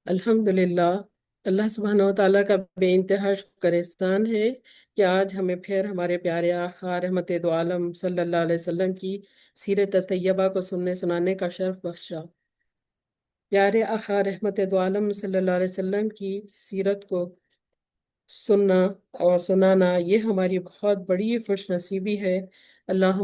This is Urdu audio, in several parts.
الحمدللہ، اللہ سبحانہ و تعالیٰ کا بے انتہا شکر احسان ہے کہ آج ہمیں پھر ہمارے پیارے آقا رحمت دو عالم صلی اللہ علیہ وسلم کی سیرت طیبہ کو سننے سنانے کا شرف بخشا۔ پیارے آقا رحمت دو عالم صلی اللہ علیہ وسلم کی سیرت کو سننا اور سنانا یہ ہماری بہت بڑی خوش نصیبی ہے۔ اللہ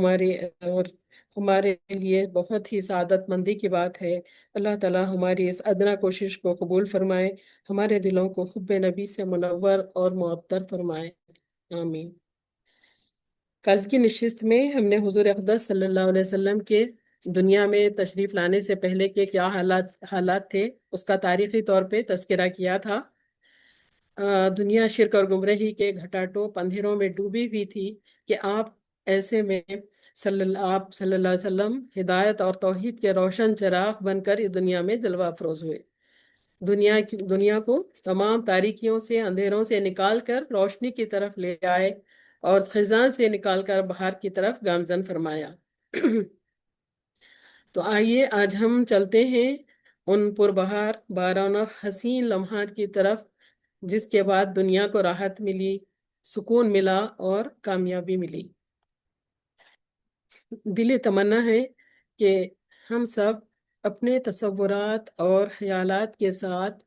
ہمارے لیے بہت ہی سعادت مندی کی بات ہے۔ اللہ تعالیٰ ہماری اس ادنا کوشش کو قبول فرمائے، ہمارے دلوں کو حب نبی سے منور اور معطر فرمائے، آمین۔ کل کی نشست میں ہم نے حضور اقدس صلی اللہ علیہ وسلم کے دنیا میں تشریف لانے سے پہلے کے کیا حالات تھے اس کا تاریخی طور پہ تذکرہ کیا تھا۔ دنیا شرک اور گمراہی کے گھٹاٹوپ اندھیروں میں ڈوبی ہوئی تھی کہ آپ ایسے میں آپ صلی اللہ علیہ وسلم ہدایت اور توحید کے روشن چراغ بن کر اس دنیا میں جلوہ افروز ہوئے۔ دنیا کو تمام تاریکیوں سے، اندھیروں سے نکال کر روشنی کی طرف لے آئے اور خزاں سے نکال کر بہار کی طرف گامزن فرمایا۔ تو آئیے آج ہم چلتے ہیں ان پربہار بارونق حسین لمحات کی طرف جس کے بعد دنیا کو راحت ملی، سکون ملا اور کامیابی ملی۔ دلی تمنا ہے کہ ہم سب اپنے تصورات اور خیالات کے ساتھ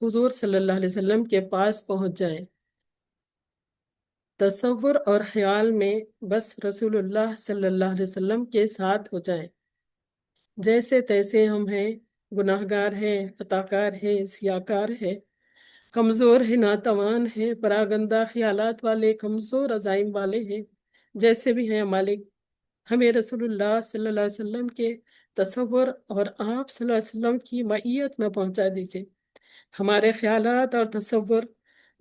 حضور صلی اللہ علیہ وسلم کے پاس پہنچ جائیں۔ تصور اور خیال میں بس رسول اللہ صلی اللہ علیہ وسلم کے ساتھ ہو جائیں۔ جیسے تیسے ہم ہیں، گناہ گار ہیں، خطا کار ہیں، سیاکار ہیں، کمزور ہیں، ناتوان ہیں، پراگندہ خیالات والے، کمزور عزائم والے ہیں، جیسے بھی ہیں مالک، ہمیں رسول اللہ صلی اللہ علیہ وسلم کے تصور اور آپ صلی اللہ علیہ وسلم کی معیت میں پہنچا دیجئے۔ ہمارے خیالات اور تصور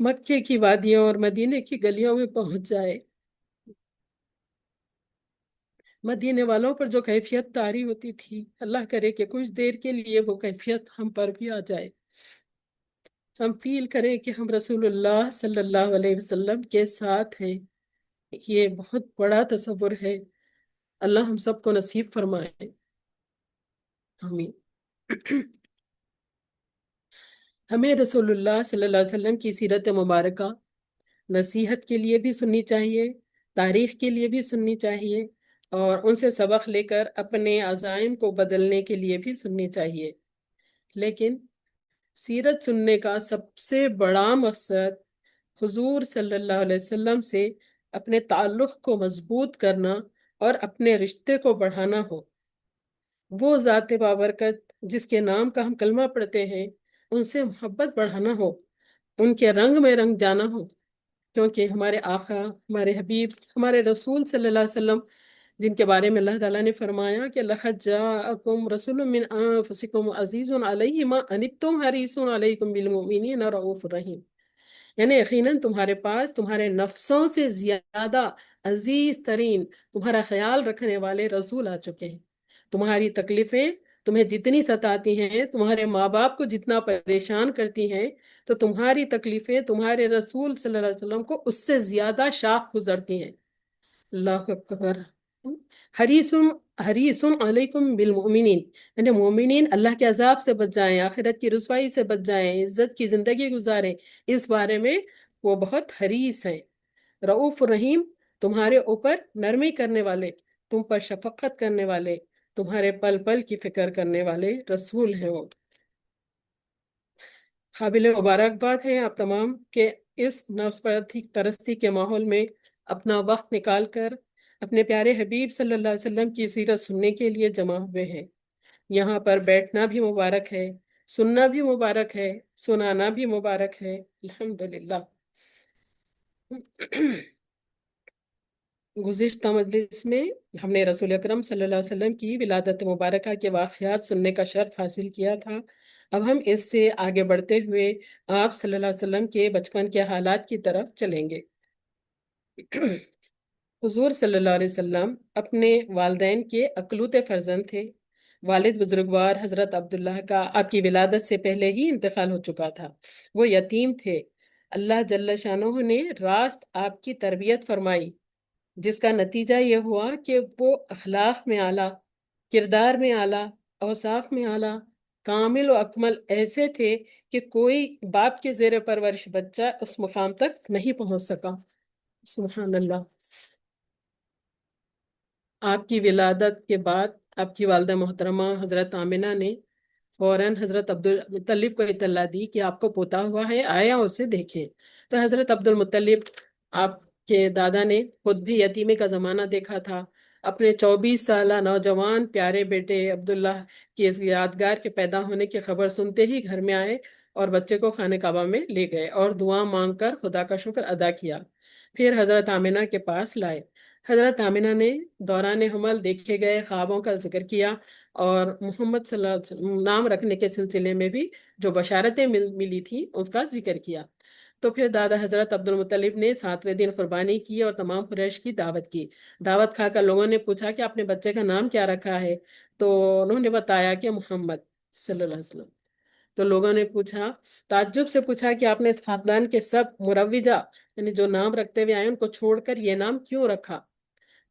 مکے کی وادیوں اور مدینے کی گلیوں میں پہنچ جائے۔ مدینے والوں پر جو کیفیت طاری ہوتی تھی، اللہ کرے کہ کچھ دیر کے لیے وہ کیفیت ہم پر بھی آ جائے۔ ہم فیل کریں کہ ہم رسول اللہ صلی اللہ علیہ وسلم کے ساتھ ہیں۔ یہ بہت بڑا تصور ہے، اللہ ہم سب کو نصیب فرمائے، آمین۔ ہمیں رسول اللہ صلی اللہ علیہ وسلم کی سیرت مبارکہ نصیحت کے لیے بھی سننی چاہیے، تاریخ کے لیے بھی سننی چاہیے، اور ان سے سبق لے کر اپنے عزائم کو بدلنے کے لیے بھی سننی چاہیے۔ لیکن سیرت سننے کا سب سے بڑا مقصد حضور صلی اللہ علیہ وسلم سے اپنے تعلق کو مضبوط کرنا اور اپنے رشتے کو بڑھانا ہو۔ وہ ذات بابرکت جس کے نام کا ہم کلمہ پڑھتے ہیں، ان سے محبت بڑھانا ہو، ان کے رنگ میں رنگ جانا ہو، کیونکہ ہمارے آقا، ہمارے حبیب، ہمارے رسول صلی اللہ علیہ وسلم جن کے بارے میں اللہ تعالیٰ نے فرمایا کہ لَقَدْ جَاءَكُمْ رَسُولٌ مِّنْ أَنفُسِكُمْ عَزِيزٌ عَلَيْهِ مَا عَنِتُّمْ حَرِيصٌ عَلَيْكُمْ بِالْمُؤْمِنِينَ رَءُوفٌ رَحِيمٌ۔ یعنی یقیناً تمہارے پاس تمہارے نفسوں سے زیادہ عزیز ترین تمہارا خیال رکھنے والے رسول آ چکے ہیں۔ تمہاری تکلیفیں تمہیں جتنی ستاتی ہیں، تمہارے ماں باپ کو جتنا پریشان کرتی ہیں، تو تمہاری تکلیفیں تمہارے رسول صلی اللہ علیہ وسلم کو اس سے زیادہ شاق گزرتی ہیں۔ اللہ اکبر۔ حریص علیکم بالمؤمنین، یعنی مومنین اللہ کے عذاب سے بچ جائیں، آخرت کی رسوائی سے بچ جائیں، عزت کی زندگی گزاریں، اس بارے میں وہ بہت حریص ہیں۔ رؤوف الرحیم، تمہارے اوپر نرمی کرنے والے، تم پر شفقت کرنے والے، تمہارے پل پل کی فکر کرنے والے رسول ہیں وہ۔ قابل مبارکباد ہیں آپ تمام کہ اس نفس پرستی کے ماحول میں اپنا وقت نکال کر اپنے پیارے حبیب صلی اللہ علیہ وسلم کی سیرت سننے کے لیے جمع ہوئے ہیں۔ یہاں پر بیٹھنا بھی مبارک ہے، سننا بھی مبارک ہے، سنانا بھی مبارک ہے، الحمدللہ۔ گزشتہ مجلس میں ہم نے رسول اکرم صلی اللہ علیہ وسلم کی ولادت مبارکہ کے واقعات سننے کا شرف حاصل کیا تھا۔ اب ہم اس سے آگے بڑھتے ہوئے آپ صلی اللہ علیہ وسلم کے بچپن کے حالات کی طرف چلیں گے۔ حضور صلی اللہ علیہ وسلم اپنے والدین کے اکلوتے فرزند تھے۔ والد بزرگوار حضرت عبداللہ کا آپ کی ولادت سے پہلے ہی انتقال ہو چکا تھا، وہ یتیم تھے۔ اللہ جل شانہ نے راست آپ کی تربیت فرمائی، جس کا نتیجہ یہ ہوا کہ وہ اخلاق میں اعلیٰ، کردار میں اعلیٰ، اوصاف میں اعلیٰ، کامل و اکمل ایسے تھے کہ کوئی باپ کے زیر پرورش بچہ اس مقام تک نہیں پہنچ سکا. سبحان اللہ. آپ کی ولادت کے بعد آپ کی والدہ محترمہ حضرت آمنہ نے فوراً حضرت عبد المطلب کو اطلاع دی کہ آپ کو پوتا ہوا ہے، آیا اسے دیکھیں. تو حضرت عبد المطلب، آپ کے دادا نے خود بھی یتیمی کا زمانہ دیکھا تھا. اپنے 24 سالہ نوجوان پیارے بیٹے عبداللہ کی اس یادگار کے پیدا ہونے کی خبر سنتے ہی گھر میں آئے اور بچے کو خانہ کعبہ میں لے گئے اور دعا مانگ کر خدا کا شکر ادا کیا. پھر حضرت آمنہ کے پاس لائے. حضرت آمنہ نے دوران حمل دیکھے گئے خوابوں کا ذکر کیا اور محمد صلی اللہ علیہ وسلم نام رکھنے کے سلسلے میں بھی جو بشارتیں ملی تھی اس کا ذکر کیا. تو پھر دادا حضرت عبد المطلب نے 7ویں دن قربانی کی اور تمام قریش کی دعوت کی. دعوت کھا کر لوگوں نے پوچھا کہ اپنے بچے کا نام کیا رکھا ہے؟ تو انہوں نے بتایا کہ محمد صلی اللہ علیہ وسلم. تو لوگوں نے پوچھا، تعجب سے پوچھا کہ آپ نے اس خاندان کے سب مروجہ یعنی جو نام رکھتے ہوئے آئے ان کو چھوڑ کر یہ نام کیوں رکھا؟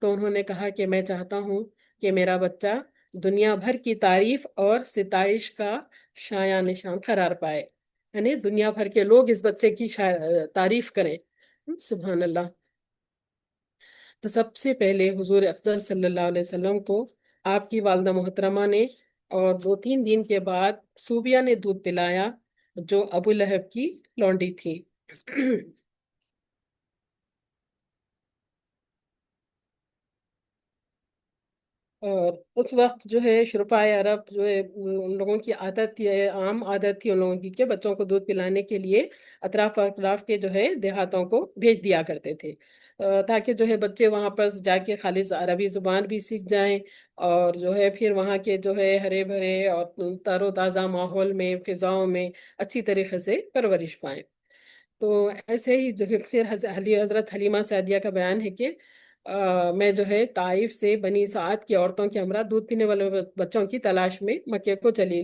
تو انہوں نے کہا کہ میں چاہتا ہوں کہ میرا بچہ دنیا بھر کی تعریف اور ستائش کا شایان نشان قرار پائے، یعنی دنیا بھر کے لوگ اس بچے کی تعریف کریں. سبحان اللہ. تو سب سے پہلے حضور افضل صلی اللہ علیہ وسلم کو آپ کی والدہ محترمہ نے اور 2-3 دن کے بعد صوبیہ نے دودھ پلایا جو ابو لہب کی لونڈی تھی. اور اس وقت جو ہے شرفائے عرب جو ہے ان لوگوں کی عادت تھی، عام عادت تھی ان لوگوں کی کہ بچوں کو دودھ پلانے کے لیے اطراف اطراف کے جو ہے دیہاتوں کو بھیج دیا کرتے تھے تاکہ جو ہے بچے وہاں پر جا کے خالص عربی زبان بھی سیکھ جائیں اور جو ہے پھر وہاں کے جو ہے ہرے بھرے اور تر و تازہ ماحول میں فضاؤں میں اچھی طریقے سے پرورش پائیں. تو ایسے ہی جو پھر حضرت حلیمہ سعدیہ کا بیان ہے کہ میں جو ہے طائف سے بنی سعد کی عورتوں کے ہمراہ دودھ پینے والے بچوں کی تلاش میں مکے کو چلی.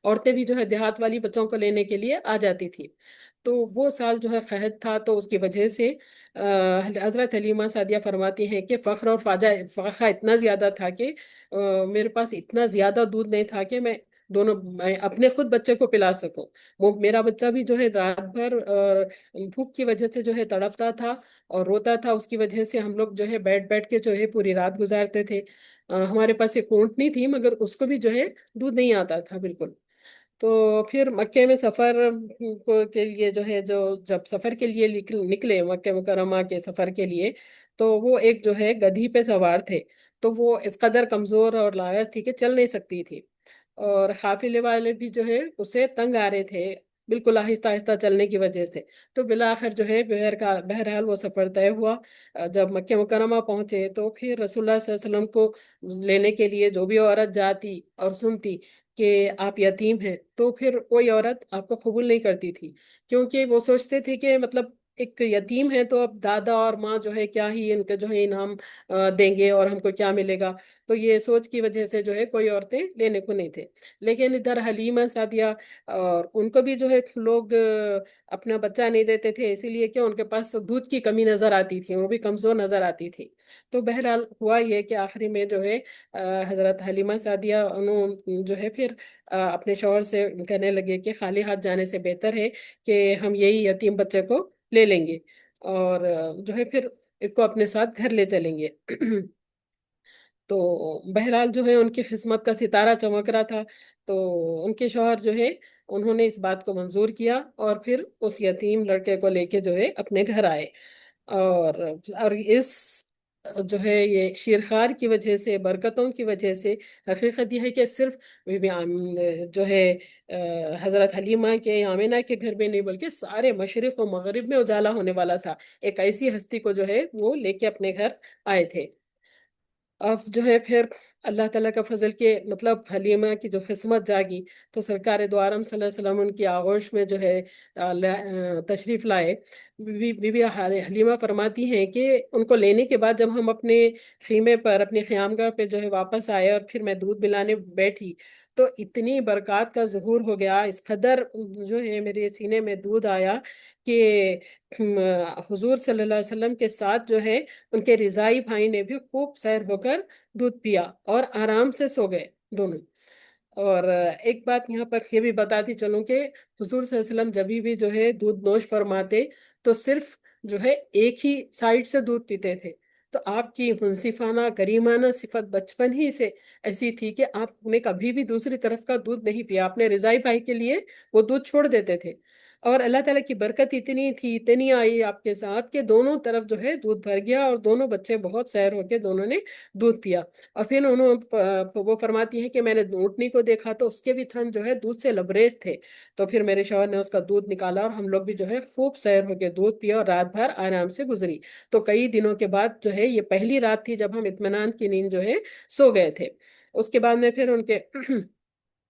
عورتیں بھی جو ہے دیہات والی بچوں کو لینے کے لیے آ جاتی تھی. تو وہ سال جو ہے قحط تھا تو اس کی وجہ سے حضرت حلیمہ سعدیہ فرماتی ہیں کہ فخر اور فاقہ اتنا زیادہ تھا کہ میرے پاس اتنا زیادہ دودھ نہیں تھا کہ میں اپنے خود بچے کو پلا سکوں. وہ میرا بچہ بھی جو ہے رات بھر اور بھوک کی وجہ سے جو ہے تڑپتا تھا اور روتا تھا. اس کی وجہ سے ہم لوگ جو ہے بیٹھ بیٹھ کے جو ہے پوری رات گزارتے تھے. ہمارے پاس ایک اونٹنی تھی مگر اس کو بھی جو ہے دودھ نہیں آتا تھا بالکل. تو پھر مکے میں سفر کے لیے جو ہے جب سفر کے لیے نکلے مکہ مکرمہ کے سفر کے لیے تو وہ ایک جو ہے گدھی پہ سوار تھے. تو وہ اس قدر کمزور اور لاغر تھی کہ چل نہیں سکتی تھی اور قافلے والے بھی جو ہے اسے تنگ آ رہے تھے بالکل آہستہ آہستہ چلنے کی وجہ سے. تو بالآخر جو ہے بہرحال وہ سفر طے ہوا. جب مکہ مکرمہ پہنچے تو پھر رسول اللہ صلی اللہ علیہ وسلم کو لینے کے لیے جو بھی عورت جاتی اور سنتی کہ آپ یتیم ہیں تو پھر کوئی عورت آپ کو قبول نہیں کرتی تھی کیونکہ وہ سوچتے تھے کہ مطلب ایک یتیم ہے تو اب دادا اور ماں جو ہے کیا ہی ان کا جو ہے انعام دیں گے اور ہم کو کیا ملے گا. تو یہ سوچ کی وجہ سے جو ہے کوئی عورتیں لینے کو نہیں تھے. لیکن ادھر حلیمہ سعدیہ اور ان کو بھی جو ہے لوگ اپنا بچہ نہیں دیتے تھے اسی لیے کہ ان کے پاس دودھ کی کمی نظر آتی تھی، وہ بھی کمزور نظر آتی تھی. تو بہرحال ہوا یہ کہ آخری میں جو ہے حضرت حلیمہ سعدیہ انہوں جو ہے پھر اپنے شوہر سے کہنے لگے کہ خالی ہاتھ جانے سے بہتر ہے کہ ہم یہی یتیم بچے کو لے لیں گے اور جو ہے پھر اس کو اپنے ساتھ گھر لے چلیں گے. تو بہرحال جو ہے ان کی قسمت کا ستارہ چمک رہا تھا. تو ان کے شوہر جو ہے انہوں نے اس بات کو منظور کیا اور پھر اس یتیم لڑکے کو لے کے جو ہے اپنے گھر آئے. اور اس جو ہے یہ شیرخوار کی وجہ سے برکتوں کی وجہ سے حقیقت یہ ہے کہ صرف جو ہے حضرت حلیمہ کے آمینہ کے گھر میں نہیں بلکہ سارے مشرق و مغرب میں اجالا ہونے والا تھا. ایک ایسی ہستی کو جو ہے وہ لے کے اپنے گھر آئے تھے. اب جو ہے پھر اللہ تعالیٰ کا فضل کے مطلب حلیمہ کی جو قسمت جاگی تو سرکار دو عالم صلی اللہ علیہ وسلم ان کی آغوش میں جو ہے تشریف لائے. بی بی حلیمہ فرماتی ہیں کہ ان کو لینے کے بعد جب ہم اپنے خیمے پر اپنی خیامگاہ پہ جو ہے واپس آئے اور پھر میں دودھ پلانے بیٹھی تو اتنی برکات کا ظہور ہو گیا، اس قدر جو ہے میرے سینے میں دودھ آیا کہ حضور صلی اللہ علیہ وسلم کے ساتھ جو ہے ان کے رضائی بھائی نے بھی خوب سیر ہو کر دودھ پیا اور آرام سے سو گئے دونوں. اور ایک بات یہاں پر یہ بھی بتاتی چلوں کہ حضور صلی اللہ علیہ وسلم جب بھی جو ہے دودھ نوش فرماتے تو صرف جو ہے ایک ہی سائڈ سے دودھ پیتے تھے. تو آپ کی منصفانہ کریمانہ صفت بچپن ہی سے ایسی تھی کہ آپ نے کبھی بھی دوسری طرف کا دودھ نہیں پیا. آپ نے رضائی بھائی کے لیے وہ دودھ چھوڑ دیتے تھے. اور اللہ تعالیٰ کی برکت اتنی تھی، اتنی آئی آپ کے ساتھ کہ دونوں طرف جو ہے دودھ بھر گیا، اور دونوں بچے بہت سیر ہو کے دونوں نے دودھ پیا. اور پھر وہ فرماتی ہیں کہ میں نے اونٹنی کو دیکھا تو اس کے بھی تھن جو ہے دودھ سے لبریز تھے. تو پھر میرے شوہر نے اس کا دودھ نکالا اور ہم لوگ بھی جو ہے خوب سیر ہو کے دودھ پیا اور رات بھر آرام سے گزری. تو کئی دنوں کے بعد جو ہے یہ پہلی رات تھی جب ہم اطمینان کی نیند جو ہے سو گئے تھے. اس کے بعد میں پھر ان کے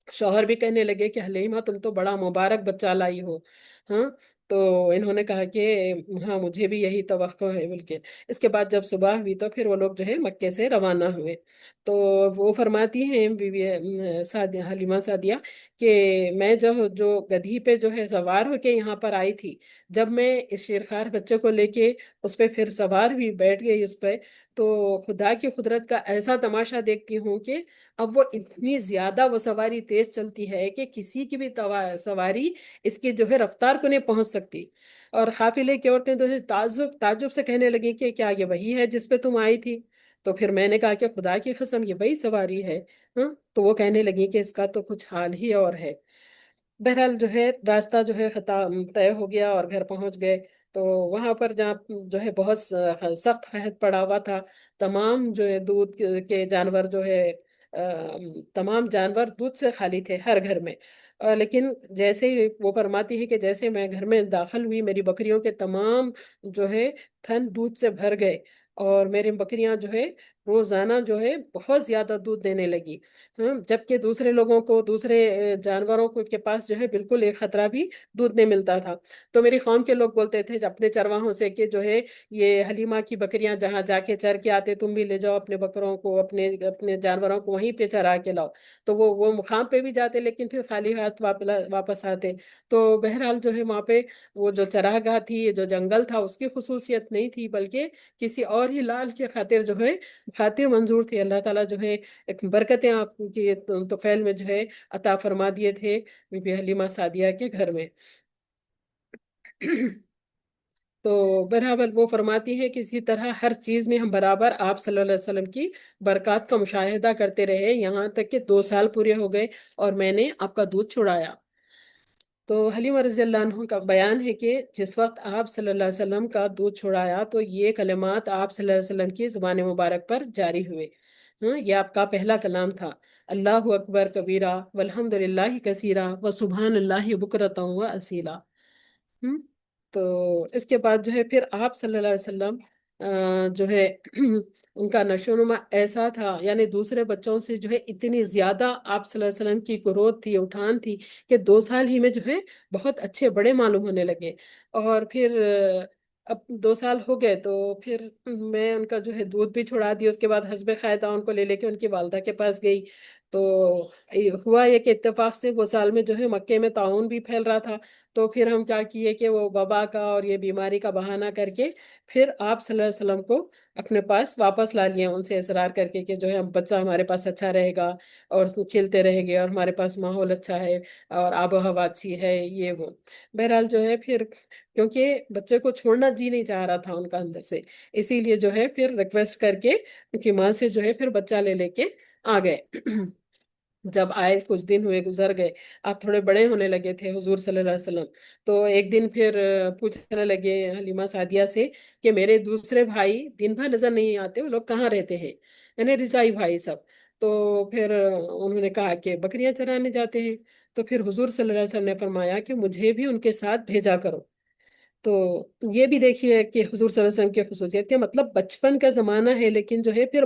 شوہر بھی کہنے لگے کہ حلیمہ تم تو بڑا مبارک بچہ لائی ہو. ہاں. تو انہوں نے کہا کہ ہاں مجھے بھی یہی توقع ہے بلکہ. اس کے بعد جب صبح ہوئی تو پھر وہ لوگ جو ہے مکے سے روانہ ہوئے. تو وہ فرماتی ہیں بی بی سعدیہ، حلیمہ سعدیہ، کہ میں جو گدھی پہ جو ہے سوار ہو کے یہاں پر آئی تھی، جب میں اس شیرخوار بچے کو لے کے اس پہ پھر سوار ہوئی، بیٹھ گئی اس پہ، تو خدا کی قدرت کا ایسا تماشا دیکھتی ہوں کہ اب وہ اتنی زیادہ وہ سواری تیز چلتی ہے کہ کسی کی بھی سواری اس کی جو ہے رفتار کو نہیں پہنچ سکتی. اور قافلے کی عورتیں تو تعجب تعجب سے کہنے لگی کہ کیا یہ وہی ہے جس پہ تم آئی تھی؟ تو پھر میں نے کہا کہ خدا کی قسم یہ وہی سواری ہے. ہاں. تو وہ کہنے لگی کہ اس کا تو کچھ حال ہی اور ہے. بہرحال جو ہے راستہ جو ہے طے ہو گیا اور گھر پہنچ گئے. تو وہاں پر جہاں جو ہے بہت سخت قحط پڑا ہوا تھا، تمام جو ہے دودھ کے جانور جو ہے تمام جانور دودھ سے خالی تھے ہر گھر میں. لیکن جیسے ہی وہ فرماتی ہے کہ جیسے میں گھر میں داخل ہوئی، میری بکریوں کے تمام جو ہے تھن دودھ سے بھر گئے، اور میری بکریاں جو ہے روزانہ جو ہے بہت زیادہ دودھ دینے لگی. جبکہ دوسرے لوگوں کو، دوسرے جانوروں کو کے پاس جو ہے بالکل ایک خطرہ بھی دودھ نہیں ملتا تھا. تو میری قوم کے لوگ بولتے تھے اپنے چرواہوں سے کہ جو ہے یہ حلیمہ کی بکریاں جہاں جا کے چر کے آتے تم بھی لے جاؤ اپنے بکروں کو، اپنے اپنے جانوروں کو وہیں پہ چرا کے لاؤ. تو وہ مقام پہ بھی جاتے لیکن پھر خالی ہاتھ واپس آتے. تو بہرحال جو ہے وہاں پہ وہ جو چراگاہ تھی، جو جنگل تھا، اس کی خصوصیت نہیں تھی بلکہ کسی اور ہی لال کی خاطر جو ہے خاطر منظور تھی. اللہ تعالیٰ جو ہے ایک برکتیں آپ کی طفیل میں جو ہے عطا فرما دیے تھے بی بی حلیمہ سعدیہ کے گھر میں. تو برابر وہ فرماتی ہے کہ اسی طرح ہر چیز میں ہم برابر آپ صلی اللہ علیہ وسلم کی برکات کا مشاہدہ کرتے رہے، یہاں تک کہ 2 سال پورے ہو گئے اور میں نے آپ کا دودھ چھڑایا. تو حلیمہ رضی اللہ عنہ کا بیان ہے کہ جس وقت آپ صلی اللہ علیہ وسلم کا دودھ چھڑایا تو یہ کلمات آپ صلی اللہ علیہ وسلم کی زبان مبارک پر جاری ہوئے. یہ آپ کا پہلا کلام تھا: اللہ اکبر کبیرہ والحمد للہ کثیرہ وسبحان اللہ بکرۃ و اصیلا. ہم، تو اس کے بعد جو ہے پھر آپ صلی اللہ علیہ وسلم جو ہے ان کا نشو و نما ایسا تھا، یعنی دوسرے بچوں سے جو ہے اتنی زیادہ آپ صلی اللہ علیہ وسلم کی گروتھ تھی، اٹھان تھی، کہ 2 سال ہی میں جو ہے بہت اچھے بڑے معلوم ہونے لگے. اور پھر اب 2 سال ہو گئے تو پھر میں ان کا جو ہے دودھ بھی چھڑا دیا. اس کے بعد حسب خیدہ ان کو لے لے کے ان کی والدہ کے پاس گئی. تو ہوا یہ کہ اتفاق سے وہ سال میں جو ہے مکے میں طاعون بھی پھیل رہا تھا. تو پھر ہم کیا کیے کہ وہ وبا کا اور یہ بیماری کا بہانہ کر کے پھر آپ صلی اللہ علیہ وسلم کو اپنے پاس واپس لا لیا، ان سے اصرار کر کے کہ جو ہے بچہ ہمارے پاس اچھا رہے گا اور اس کو کھیلتے رہے گے اور ہمارے پاس ماحول اچھا ہے اور آب و ہوا اچھی ہے، یہ وہ. بہرحال جو ہے پھر کیونکہ بچے کو چھوڑنا جی نہیں چاہ رہا تھا ان کا اندر سے، اسی لیے جو ہے پھر ریکویسٹ کر کے ان کی ماں سے جو ہے پھر بچہ لے لے کے آ گئے. جب آئے کچھ دن ہوئے، گزر گئے، آپ تھوڑے بڑے ہونے لگے تھے حضور صلی اللہ علیہ وسلم. تو ایک دن پھر پوچھنے لگے حلیمہ سعدیہ سے کہ میرے دوسرے بھائی دن بھر نظر نہیں آتے، وہ لوگ کہاں رہتے ہیں، یعنی رضائی بھائی سب. تو پھر انہوں نے کہا کہ بکریاں چرانے جاتے ہیں. تو پھر حضور صلی اللہ علیہ وسلم نے فرمایا کہ مجھے بھی ان کے ساتھ بھیجا کرو. تو یہ بھی دیکھیے کہ حضور صلی اللہ علیہ وسلم کی خصوصیت کے مطلب بچپن کا زمانہ ہے لیکن جو ہے پھر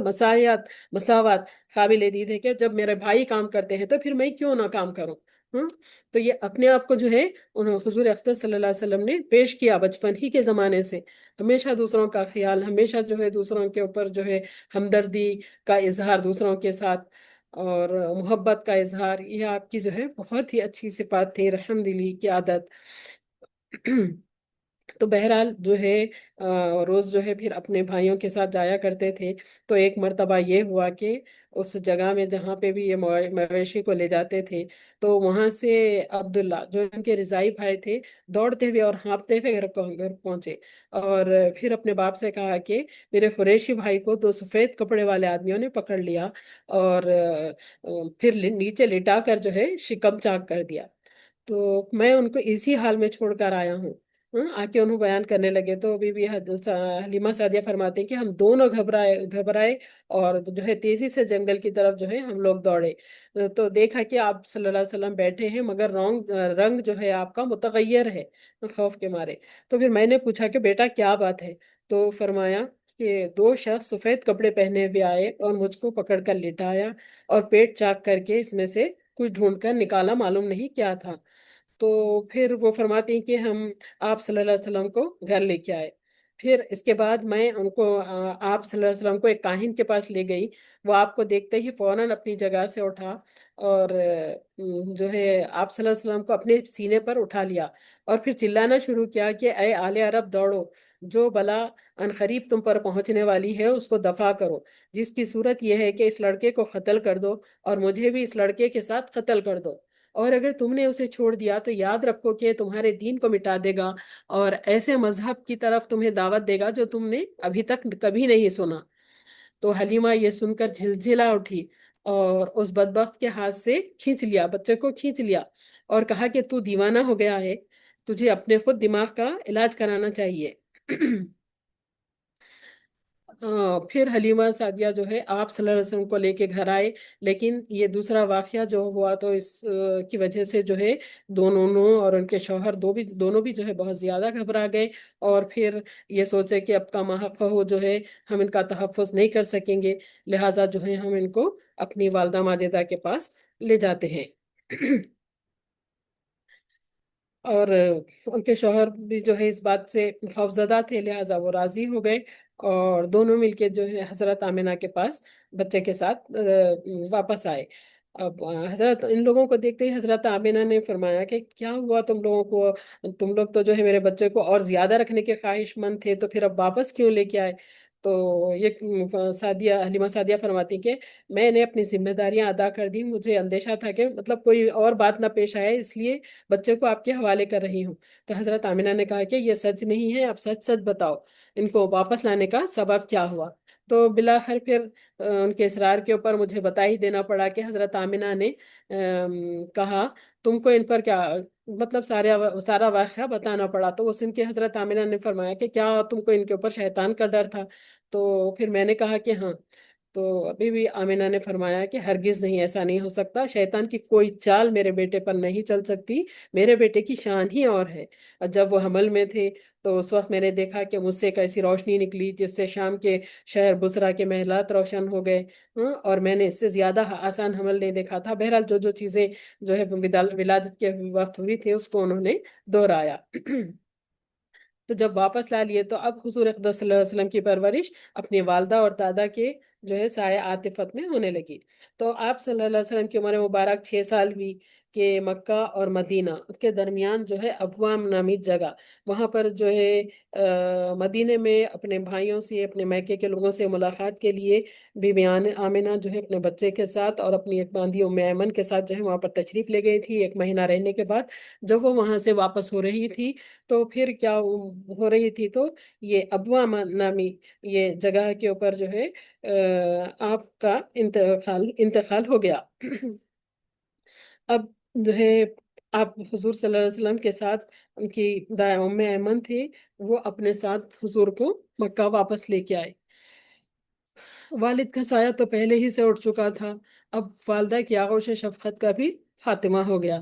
مساوات قابل دید ہے کہ جب میرے بھائی کام کرتے ہیں تو پھر میں کیوں نہ کام کروں. ہاں. تو یہ اپنے آپ کو جو ہے حضور اقدس صلی اللہ علیہ وسلم نے پیش کیا بچپن ہی کے زمانے سے. ہمیشہ دوسروں کا خیال، ہمیشہ جو ہے دوسروں کے اوپر جو ہے ہمدردی کا اظہار دوسروں کے ساتھ، اور محبت کا اظہار، یہ آپ کی جو ہے بہت ہی اچھی صفات تھی، رحم دلی کی عادت. تو بہرحال جو ہے روز جو ہے پھر اپنے بھائیوں کے ساتھ جایا کرتے تھے۔ تو ایک مرتبہ یہ ہوا کہ اس جگہ میں جہاں پہ بھی یہ مویشی کو لے جاتے تھے، تو وہاں سے عبداللہ جو ان کے رضائی بھائی تھے، دوڑتے ہوئے اور ہانپتے ہوئے گھر پہنچے، اور پھر اپنے باپ سے کہا کہ میرے قریشی بھائی کو دو سفید کپڑے والے آدمیوں نے پکڑ لیا، اور پھر نیچے لٹا کر جو ہے شکم چاک کر دیا۔ تو میں ان کو اسی حال میں چھوڑ کر آیا ہوں۔ آ کے انہوں بیان کرنے لگے، تو بی بی حلیمہ سعدیہ فرماتے ہیں کہ ہم دونوں گھبرائے اور جو ہے تیزی سے جنگل کی طرف جو ہے ہم لوگ دوڑے۔ تو دیکھا کہ آپ صلی اللہ علیہ وسلم بیٹھے ہیں، مگر رنگ جو ہے آپ کا متغیر ہے خوف کے مارے۔ تو پھر میں نے پوچھا کہ بیٹا کیا بات ہے؟ تو فرمایا کہ دو شخص سفید کپڑے پہنے ہوئے آئے اور مجھ کو پکڑ کر لٹایا اور پیٹ چاک کر کے اس میں سے کچھ ڈھونڈ کر نکالا، معلوم نہیں کیا تھا۔ تو پھر وہ فرماتی ہیں کہ ہم آپ صلی اللہ علیہ وسلم کو گھر لے کے آئے۔ پھر اس کے بعد میں ان کو آپ صلی اللہ علیہ وسلم کو ایک کاہن کے پاس لے گئی۔ وہ آپ کو دیکھتے ہی فوراً اپنی جگہ سے اٹھا، اور جو ہے آپ صلی اللہ علیہ وسلم کو اپنے سینے پر اٹھا لیا، اور پھر چلانا شروع کیا کہ اے آل عرب دوڑو، جو بلا عنقریب تم پر پہنچنے والی ہے اس کو دفع کرو، جس کی صورت یہ ہے کہ اس لڑکے کو قتل کر دو اور مجھے بھی اس لڑکے کے ساتھ قتل کر دو، اور اگر تم نے اسے چھوڑ دیا تو یاد رکھو کہ تمہارے دین کو مٹا دے گا اور ایسے مذہب کی طرف تمہیں دعوت دے گا جو تم نے ابھی تک کبھی نہیں سنا۔ تو حلیمہ یہ سن کر جھلجھلا اٹھی اور اس بدبخت کے ہاتھ سے کھینچ لیا، بچے کو کھینچ لیا، اور کہا کہ تو دیوانہ ہو گیا ہے، تجھے اپنے خود دماغ کا علاج کرانا چاہیے۔ پھر حلیمہ سعدیہ جو ہے آپ صلی اللہ علیہ وسلم کو لے کے گھر آئے، لیکن یہ دوسرا واقعہ جو ہوا تو اس کی وجہ سے جو ہے دونوں اور ان کے شوہر دونوں بھی جو ہے بہت زیادہ گھبرا گئے، اور پھر یہ سوچے کہ اب کا محق ہو جو ہے ہم ان کا تحفظ نہیں کر سکیں گے، لہٰذا جو ہے ہم ان کو اپنی والدہ ماجدہ کے پاس لے جاتے ہیں۔ اور ان کے شوہر بھی جو ہے اس بات سے خوفزدہ تھے، لہٰذا وہ راضی ہو گئے، اور دونوں مل کے جو ہے حضرت آمنہ کے پاس بچے کے ساتھ واپس آئے۔ اب حضرت ان لوگوں کو دیکھتے ہی حضرت آمنہ نے فرمایا کہ کیا ہوا تم لوگوں کو؟ تم لوگ تو جو ہے میرے بچے کو اور زیادہ رکھنے کے خواہش مند تھے، تو پھر اب واپس کیوں لے کے آئے؟ تو یہ حلیمہ سعدیہ فرماتی کہ میں نے اپنی ذمہ داریاں ادا کر دی، مجھے اندیشہ تھا کہ مطلب کوئی اور بات نہ پیش آئے، اس لیے بچے کو آپ کے حوالے کر رہی ہوں۔ تو حضرت آمنہ نے کہا کہ یہ سچ نہیں ہے، اب سچ سچ بتاؤ، ان کو واپس لانے کا سبب کیا ہوا؟ تو بلاخر پھر ان کے اصرار کے اوپر مجھے بتا ہی دینا پڑا کہ حضرت آمنہ نے کہا تم کو ان پر کیا مطلب سارا واقعہ بتانا پڑا۔ تو اس ان کے حضرت آمنہ نے فرمایا کہ کیا تم کو ان کے اوپر شیطان کا ڈر تھا؟ تو پھر میں نے کہا کہ ہاں۔ تو ابھی بھی آمنہ نے فرمایا کہ ہرگز نہیں، ایسا نہیں ہو سکتا، شیطان کی کوئی چال میرے بیٹے پر نہیں چل سکتی، میرے بیٹے کی شان ہی اور ہے۔ اور جب وہ حمل میں تھے تو اس وقت میں نے دیکھا کہ مجھ سے ایک ایسی روشنی نکلی جس سے شام کے شہر بصرہ کے محلات روشن ہو گئے، اور میں نے اس سے زیادہ آسان حمل نہیں دیکھا تھا۔ بہرحال جو جو چیزیں جو ہے ولادت کے وقت ہوئی تھی اس کو انہوں نے دہرایا۔ تو جب واپس لا لیے تو اب حضور اقدس صلی اللہ علیہ وسلم کی پرورش اپنی والدہ اور دادا کے جو ہے سایہ عاطفت میں ہونے لگی۔ تو آپ صلی اللہ علیہ وسلم کی عمر مبارک 6 سال ہوئی کہ مکہ اور مدینہ کے درمیان جو ہے ابوام نامی جگہ، وہاں پر جو ہے مدینے میں اپنے بھائیوں سے، اپنے میکے کے لوگوں سے ملاقات کے لیے بی بی آمنہ جو ہے اپنے بچے کے ساتھ اور اپنی ایک باندھی ام ایمن کے ساتھ جو ہے وہاں پر تشریف لے گئی تھی۔ 1 مہینہ رہنے کے بعد جب وہ وہاں سے واپس ہو رہی تھی تو پھر کیا ہو رہی تھی، تو یہ ابوام نامی یہ جگہ کے اوپر جو ہے آپ کا انتقال ہو گیا۔ اب جو ہے آپ حضور صلی اللہ علیہ وسلم کے ساتھ ان کی ام ایمن تھی، وہ اپنے ساتھ حضور کو مکہ واپس لے کے آئے۔ والد کا سایہ تو پہلے ہی سے اٹھ چکا تھا، اب والدہ کی آغوش شفقت کا بھی خاتمہ ہو گیا،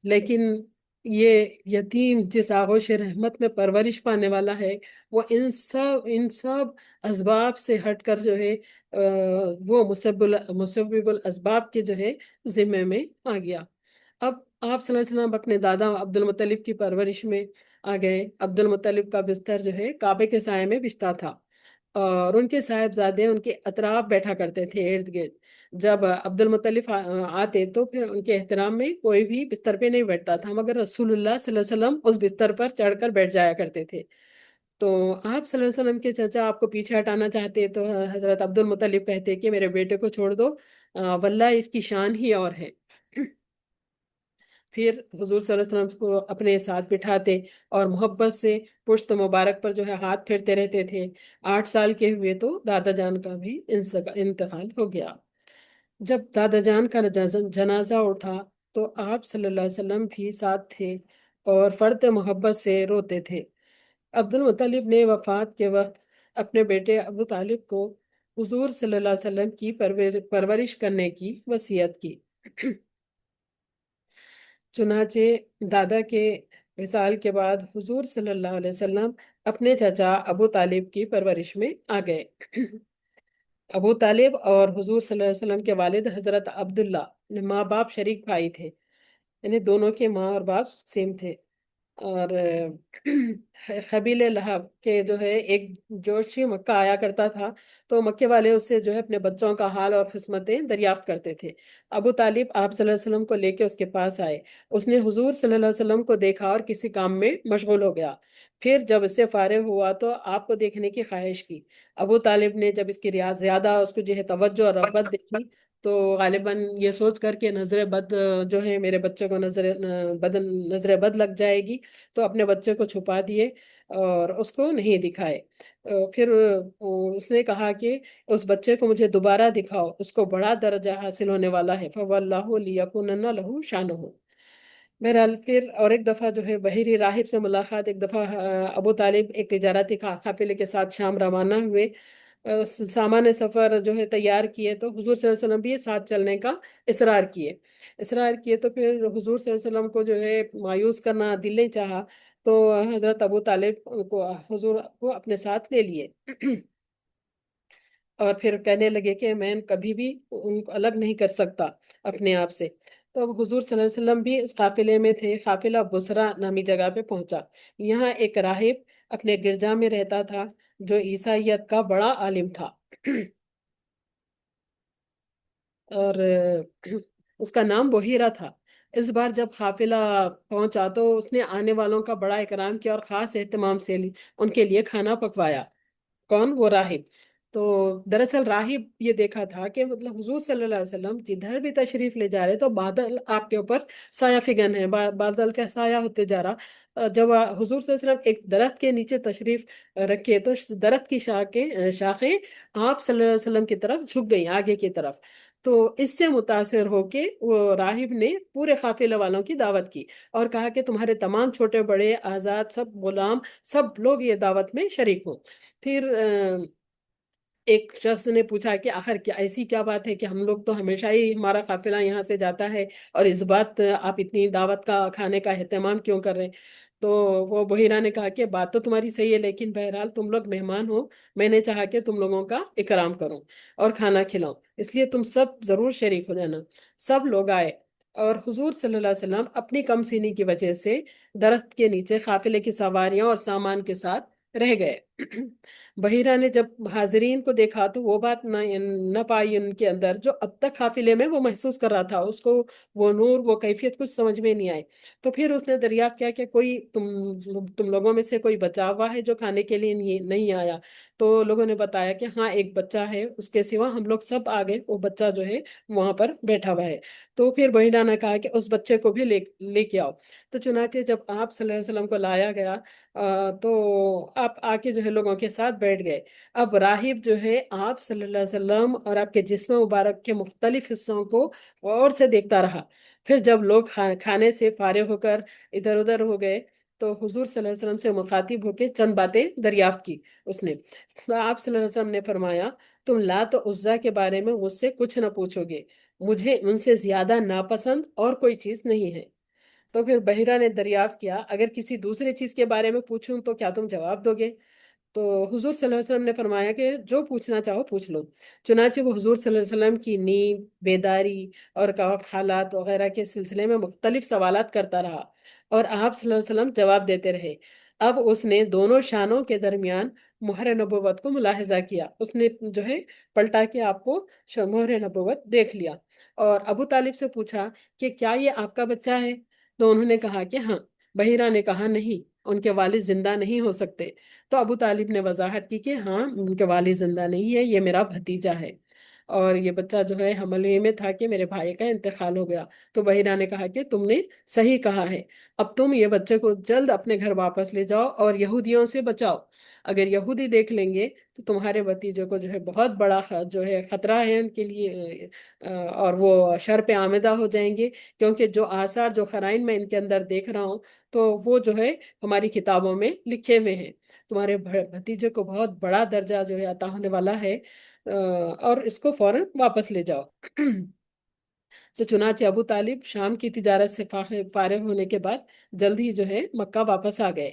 لیکن یہ یتیم جس آغوش رحمت میں پرورش پانے والا ہے، وہ ان سب اسباب سے ہٹ کر جو ہے وہ مسبب الاسباب کے جو ہے ذمے میں آ گیا۔ اب آپ صلی اللہ علیہ وسلم اپنے دادا عبد المطلب کی پرورش میں آ گئے۔ عبد المطلب کا بستر جو ہے کعبے کے سائے میں بچھتا تھا، اور ان کے صاحبزادے ان کے اطراف بیٹھا کرتے تھے ارد گرد. جب عبد المطلف آتے تو پھر ان کے احترام میں کوئی بھی بستر پہ نہیں بیٹھتا تھا، مگر رسول اللہ صلی اللہ علیہ وسلم اس بستر پر چڑھ کر بیٹھ جایا کرتے تھے. تو آپ صلی اللہ علیہ وسلم کے چچا آپ کو پیچھے ہٹانا چاہتے تو حضرت عبد المطلب کہتے کہ میرے بیٹے کو چھوڑ دو، واللہ اس کی شان ہی اور ہے. پھر حضور صلی اللہ علیہ وسلم کو اپنے ساتھ بٹھاتے اور محبت سے پشت مبارک پر جو ہے ہاتھ پھیرتے رہتے تھے. 8 سال کے ہوئے تو دادا جان کا بھی انتقال ہو گیا. جب دادا جان کا جنازہ اٹھا تو آپ صلی اللہ علیہ وسلم بھی ساتھ تھے اور فرد محبت سے روتے تھے. عبد المطلب نے وفات کے وقت اپنے بیٹے ابو طالب کو حضور صلی اللہ علیہ وسلم کی پرورش کرنے کی وصیت کی. چنانچہ دادا کے وصال کے بعد حضور صلی اللہ علیہ وسلم اپنے چچا ابو طالب کی پرورش میں آ گئے. ابو طالب اور حضور صلی اللہ علیہ وسلم کے والد حضرت عبداللہ ماں باپ شریک بھائی تھے، یعنی دونوں کے ماں اور باپ سیم تھے. اور قبیل لہب کے جو ہے ایک جوشی مکہ آیا کرتا تھا، تو مکے والے اس سے جو ہے اپنے بچوں کا حال اور قسمتیں دریافت کرتے تھے. ابو طالب آپ صلی اللہ علیہ وسلم کو لے کے اس کے پاس آئے. اس نے حضور صلی اللہ علیہ وسلم کو دیکھا اور کسی کام میں مشغول ہو گیا. پھر جب اس سے فارغ ہوا تو آپ کو دیکھنے کی خواہش کی. ابو طالب نے جب اس کی زیادہ اس کو جو ہے توجہ اور رغبت دیکھی تو غالباً یہ سوچ کر کہ نظر بد جو ہے میرے بچے کو نظر بد لگ جائے گی، تو اپنے بچے کو چھپا دیے اور اس کو نہیں دکھائے. پھر اس نے کہا کہ اس بچے کو مجھے دوبارہ دکھاؤ، اس کو بڑا درجہ حاصل ہونے والا ہے. فَوَاللَّهُ لِيَكُونَنَّ لَهُ شَانُهُ. بہرحال پھر اور ایک دفعہ جو ہے بحیری راہب سے ملاقات. ایک دفعہ ابو طالب ایک تجارتی قافلے کے ساتھ شام روانہ ہوئے. سامان سفر جو ہے تیار کیے تو حضور صلی اللہ علیہ وسلم بھی ساتھ چلنے کا اصرار کیے تو پھر حضور صلی اللہ علیہ وسلم کو جو ہے مایوس کرنا دل نہیں چاہا، تو حضرت ابو طالب کو حضور کو اپنے ساتھ لے لیے. اور پھر کہنے لگے کہ میں کبھی بھی ان کو الگ نہیں کر سکتا اپنے آپ سے. تو اب حضور صلی اللہ علیہ وسلم بھی اس قافلے میں تھے. قافلہ بسرا نامی جگہ پہ پہنچا. یہاں ایک راہب اپنے گرجا میں رہتا تھا جو عیسائیت کا بڑا عالم تھا. اور اس کا نام بحیرہ تھا. اس بار جب قافلہ پہنچا تو اس نے آنے والوں کا بڑا اکرام کیا اور خاص اہتمام سے ان کے لیے کھانا پکوایا. کون؟ وہ راہب. تو دراصل راہب یہ دیکھا تھا کہ مطلب حضور صلی اللہ علیہ وسلم جدھر بھی تشریف لے جا رہے تو بادل آپ کے اوپر سایہ فگن ہے، بادل کا سایہ ہوتے جا رہا. جب حضور صلی اللہ علیہ وسلم ایک درخت کے نیچے تشریف رکھے تو درخت کی شاخیں آپ صلی اللہ علیہ وسلم کی طرف جھک گئیں، آگے کی طرف. تو اس سے متاثر ہو کے وہ راہب نے پورے قافلے والوں کی دعوت کی اور کہا کہ تمہارے تمام چھوٹے بڑے آزاد سب غلام سب لوگ یہ دعوت میں شریک ہوں. پھر ایک شخص نے پوچھا کہ آخر کیا ایسی کیا بات ہے کہ ہم لوگ تو ہمیشہ ہی ہمارا قافلہ یہاں سے جاتا ہے اور اس بات آپ اتنی دعوت کا کھانے کا اہتمام کیوں کر رہے ہیں؟ تو وہ بحیرہ نے کہا کہ بات تو تمہاری صحیح ہے، لیکن بہرحال تم لوگ مہمان ہو، میں نے چاہا کہ تم لوگوں کا اکرام کروں اور کھانا کھلاؤں، اس لیے تم سب ضرور شریک ہو جانا. سب لوگ آئے اور حضور صلی اللہ علیہ وسلم اپنی کم سینی کی وجہ سے درخت کے نیچے قافلے کی سواریاں اور سامان کے ساتھ رہ گئے. بحیرہ نے جب حاضرین کو دیکھا تو وہ بات نہ پائی ان کے اندر جو اب تک قافلے میں وہ محسوس کر رہا تھا. اس کو وہ نور وہ کیفیت کچھ سمجھ میں نہیں آئی. تو پھر اس نے دریافت کیا کہ کوئی تم لوگوں میں سے کوئی بچا ہوا ہے جو کھانے کے لیے نہیں آیا. تو لوگوں نے بتایا کہ ہاں ایک بچہ ہے، اس کے سوا ہم لوگ سب آ گئے، وہ بچہ جو ہے وہاں پر بیٹھا ہوا ہے. تو پھر بحیرہ نے کہا کہ اس بچے کو بھی لے کے آؤ. تو چنانچہ جب آپ صلی اللہ علیہ وسلم کو لایا گیا تو آپ آ کے جو ہے لوگوں کے ساتھ بیٹھ گئے. اب راہب جو ہے آپ صلی اللہ علیہ وسلم اور آپ کے جسم مبارک کے مختلف حصوں کو غور سے دیکھتا رہا. پھر جب لوگ کھانے سے فارغ ہو کر ادھر ادھر ہو گئے تو حضور صلی اللہ علیہ وسلم سے مخاطب ہو کے چند باتیں دریافت کی اس نے. تو آپ صلی اللہ علیہ وسلم نے فرمایا تم لات و عزا کے بارے میں مجھ سے کچھ نہ پوچھو گے، مجھے ان سے زیادہ ناپسند اور کوئی چیز نہیں ہے. تو پھر بحیرہ نے دریافت کیا اگر کسی دوسرے چیز کے بارے میں پوچھوں تو کیا تم جواب دو گے؟ تو حضور صلی اللہ علیہ وسلم نے فرمایا کہ جو پوچھنا چاہو پوچھ لو. چنانچہ وہ حضور صلی اللہ علیہ وسلم کی نیند، بیداری اور حالات وغیرہ کے سلسلے میں مختلف سوالات کرتا رہا اور آپ صلی اللہ علیہ وسلم جواب دیتے رہے. اب اس نے دونوں شانوں کے درمیان مہر نبوت کو ملاحظہ کیا، اس نے جو ہے پلٹا کے آپ کو مہر نبوت دیکھ لیا، اور ابو طالب سے پوچھا کہ کیا یہ آپ کا بچہ ہے؟ تو انہوں نے کہا کہ ہاں۔ بحیرہ نے کہا نہیں، ان کے والد زندہ نہیں ہو سکتے۔ تو ابو طالب نے وضاحت کی کہ ہاں، ان کے والد زندہ نہیں ہے، یہ میرا بھتیجا ہے، اور یہ بچہ جو ہے حملے میں تھا کہ میرے بھائی کا انتقال ہو گیا۔ تو بحیرہ نے کہا کہ تم نے صحیح کہا ہے، اب تم یہ بچے کو جلد اپنے گھر واپس لے جاؤ اور یہودیوں سے بچاؤ۔ اگر یہودی دیکھ لیں گے تو تمہارے بھتیجے کو جو ہے بہت بڑا جو ہے خطرہ ہے ان کے لیے، اور وہ شر پہ آمدہ ہو جائیں گے، کیونکہ جو آثار، جو خرائن میں ان کے اندر دیکھ رہا ہوں تو وہ جو ہے ہماری کتابوں میں لکھے ہوئے ہیں۔ تمہارے بھتیجے کو بہت بڑا درجہ جو ہے عطا ہونے والا ہے، اور اس کو فوراً واپس لے جاؤ۔ تو چنانچہ ابو طالب شام کی تجارت سے فارغ ہونے کے بعد جلد ہی جو ہے مکہ واپس آ گئے۔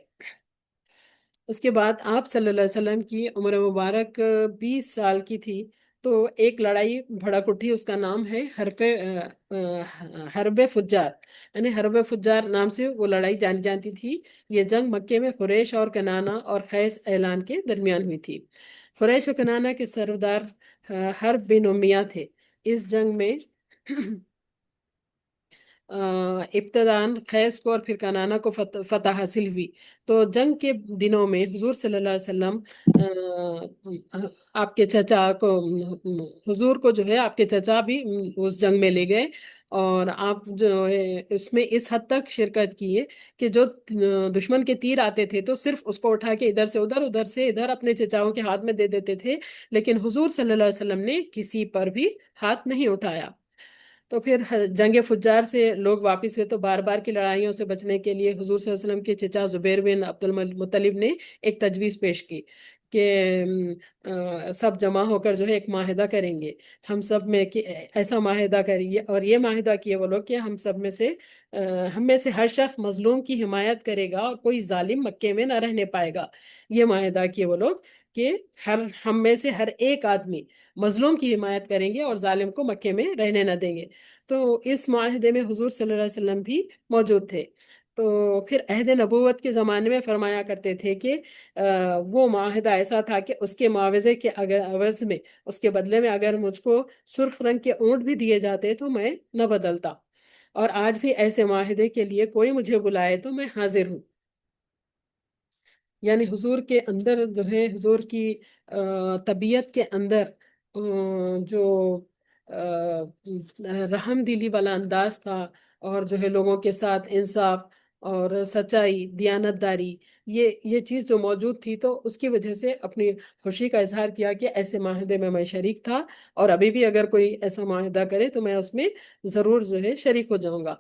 اس کے بعد آپ صلی اللہ علیہ وسلم کی عمر مبارک 20 سال کی تھی تو ایک لڑائی بھڑک اٹھی، اس کا نام ہے حرب فجار، یعنی حرب فجار نام سے وہ لڑائی جانی جاتی تھی۔ یہ جنگ مکے میں قریش اور کنانا اور خیس اعلان کے درمیان ہوئی تھی۔ قریش و کنانا کے سردار حرب بن امیہ تھے۔ اس جنگ میں ابتداً خیس کو اور پھر کنانا کو فتح حاصل ہوئی۔ تو جنگ کے دنوں میں حضور صلی اللہ علیہ وسلم آپ کے چچا کو، حضور کو جو ہے آپ کے چچا بھی اس جنگ میں لے گئے، اور آپ جو ہے اس میں اس حد تک شرکت کیے کہ جو دشمن کے تیر آتے تھے تو صرف اس کو اٹھا کے ادھر سے ادھر، ادھر سے ادھر اپنے چچاؤں کے ہاتھ میں دے دیتے تھے، لیکن حضور صلی اللہ علیہ وسلم نے کسی پر بھی ہاتھ نہیں اٹھایا۔ تو پھر جنگ فجار سے لوگ واپس ہوئے تو بار بار کی لڑائیوں سے بچنے کے لیے حضور صلی اللہ علیہ وسلم کے چچا زبیر بن عبد المطلب نے ایک تجویز پیش کی کہ سب جمع ہو کر جو ہے ایک معاہدہ کریں گے، ہم سب میں ایسا معاہدہ کریے، اور یہ معاہدہ کیے وہ لوگ کہ ہم میں سے ہر شخص مظلوم کی حمایت کرے گا اور کوئی ظالم مکے میں نہ رہنے پائے گا۔ یہ معاہدہ کیے وہ لوگ کہ ہم میں سے ہر ایک آدمی مظلوم کی حمایت کریں گے اور ظالم کو مکے میں رہنے نہ دیں گے۔ تو اس معاہدے میں حضور صلی اللہ علیہ وسلم بھی موجود تھے۔ تو پھر عہد نبوت کے زمانے میں فرمایا کرتے تھے کہ وہ معاہدہ ایسا تھا کہ اس کے معاوضے کے عوض میں، اس کے بدلے میں اگر مجھ کو سرخ رنگ کے اونٹ بھی دیے جاتے تو میں نہ بدلتا، اور آج بھی ایسے معاہدے کے لیے کوئی مجھے بلائے تو میں حاضر ہوں۔ یعنی حضور کے اندر جو ہے، حضور کی طبیعت کے اندر جو رحم دلی والا انداز تھا، اور جو ہے لوگوں کے ساتھ انصاف اور سچائی، دیانت داری، یہ چیز جو موجود تھی، تو اس کی وجہ سے اپنی خوشی کا اظہار کیا کہ ایسے معاہدے میں شریک تھا، اور ابھی بھی اگر کوئی ایسا معاہدہ کرے تو میں اس میں ضرور جو ہے شریک ہو جاؤں گا۔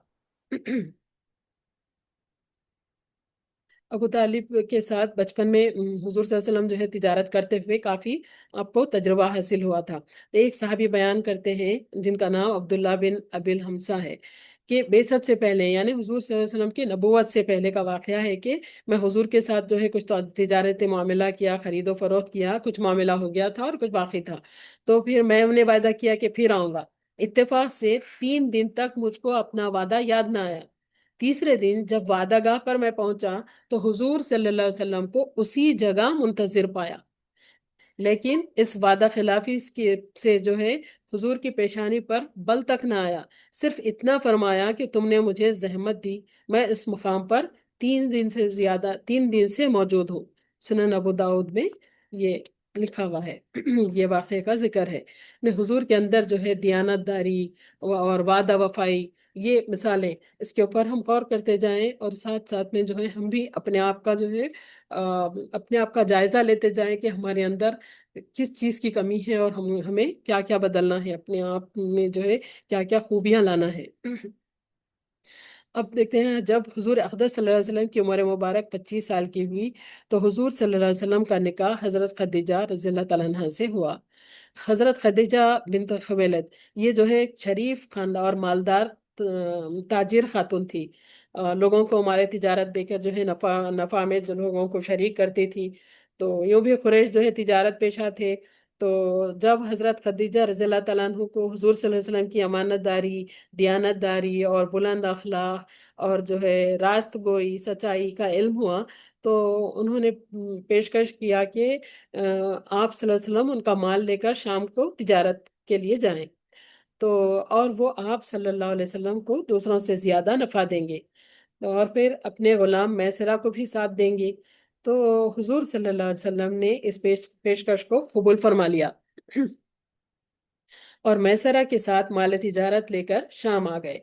ابو طالب کے ساتھ بچپن میں حضور صلی اللہ علیہ وسلم جو ہے تجارت کرتے ہوئے کافی آپ کو تجربہ حاصل ہوا تھا۔ تو ایک صحابی بیان کرتے ہیں جن کا نام عبداللہ بن ابی الحمزہ ہے، کہ بعثت سے پہلے، یعنی حضور صلی اللہ علیہ وسلم کی نبوت سے پہلے کا واقعہ ہے کہ میں حضور کے ساتھ جو ہے کچھ تجارتی معاملہ کیا، خرید و فروخت کیا، کچھ معاملہ ہو گیا تھا اور کچھ باقی تھا، تو پھر میں نے وعدہ کیا کہ پھر آؤں گا۔ اتفاق سے 3 دن تک مجھ کو اپنا وعدہ یاد نہ آیا۔ تیسرے دن جب وعدہ گاہ پر میں پہنچا تو حضور صلی اللہ علیہ وسلم کو اسی جگہ منتظر پایا، لیکن اس وعدہ خلافی سے جو ہے حضور کی پیشانی پر بل تک نہ آیا، صرف اتنا فرمایا کہ تم نے مجھے زحمت دی، میں اس مقام پر 3 دن سے موجود ہوں۔ سنن ابو داؤد میں یہ لکھا ہوا ہے۔ یہ واقعے کا ذکر ہے۔ حضور کے اندر جو ہے دیانت داری اور وعدہ وفائی، یہ مثالیں، اس کے اوپر ہم غور کرتے جائیں، اور ساتھ ساتھ میں جو ہے ہم بھی اپنے آپ کا جو ہے اپنے آپ کا جائزہ لیتے جائیں کہ ہمارے اندر کس چیز کی کمی ہے، اور ہمیں کیا کیا بدلنا ہے، اپنے آپ میں جو ہے کیا کیا خوبیاں لانا ہے۔ اب دیکھتے ہیں، جب حضور اقدس صلی اللہ علیہ وسلم کی عمر مبارک 25 سال کی ہوئی تو حضور صلی اللہ علیہ وسلم کا نکاح حضرت خدیجہ رضی اللہ تعالیٰ عنہ سے ہوا۔ حضرت خدیجہ بنت خویلد یہ جو ہے ایک شریف خاندان اور مالدار تاجر خاتون تھی، لوگوں کو مال تجارت دے کر جو ہے نفع میں جو لوگوں کو شریک کرتی تھی۔ تو یوں بھی قریش جو ہے تجارت پیشہ تھے، تو جب حضرت خدیجہ رضی اللہ تعالیٰ عنہ کو حضور صلی اللہ علیہ وسلم کی امانت داری، دیانت داری اور بلند اخلاق اور جو ہے راست گوئی سچائی کا علم ہوا، تو انہوں نے پیشکش کیا کہ آپ صلی اللہ علیہ وسلم ان کا مال لے کر شام کو تجارت کے لیے جائیں، تو اور وہ آپ صلی اللہ علیہ وسلم کو دوسروں سے زیادہ نفع دیں گے، اور پھر اپنے غلام میسرہ کو بھی ساتھ دیں گے۔ تو حضور صلی اللہ علیہ وسلم نے اس پیشکش کو قبول فرما لیا اور میسرہ کے ساتھ مال تجارت لے کر شام آ گئے۔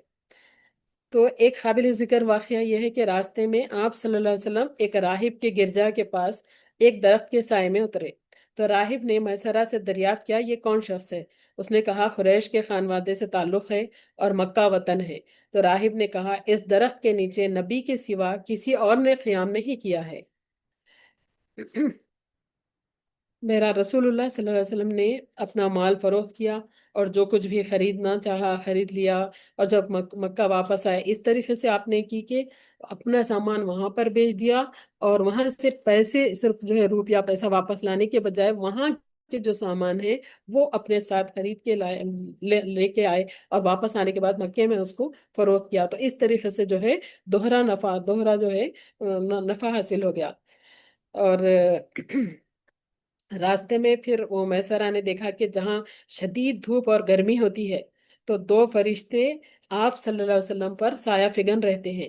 تو ایک قابل ذکر واقعہ یہ ہے کہ راستے میں آپ صلی اللہ علیہ وسلم ایک راہب کے گرجا کے پاس ایک درخت کے سائے میں اترے، تو راہب نے میسرہ سے دریافت کیا یہ کون شخص ہے؟ اس نے کہا قریش کے خانوادے سے تعلق ہے اور مکہ وطن ہے۔ تو راہب نے کہا اس درخت کے نیچے نبی کے سوا کسی اور نے قیام نہیں کیا ہے۔ میرا رسول اللہ صلی اللہ علیہ وسلم نے اپنا مال فروخت کیا اور جو کچھ بھی خریدنا چاہا خرید لیا، اور جب مکہ واپس آئے اس طریقے سے آپ نے کی کہ اپنا سامان وہاں پر بیچ دیا، اور وہاں سے پیسے صرف جو ہے روپیہ پیسہ واپس لانے کے بجائے وہاں کے جو سامان ہے وہ اپنے ساتھ خرید کے لے کے آئے، اور واپس آنے کے بعد مکے میں اس کو فروخت کیا۔ تو اس طریقے سے جو ہے دوہرا جو ہے نفع حاصل ہو گیا۔ اور راستے میں پھر وہ میسرہ نے دیکھا کہ جہاں شدید دھوپ اور گرمی ہوتی ہے تو دو فرشتے آپ صلی اللہ علیہ وسلم پر سایہ فگن رہتے ہیں۔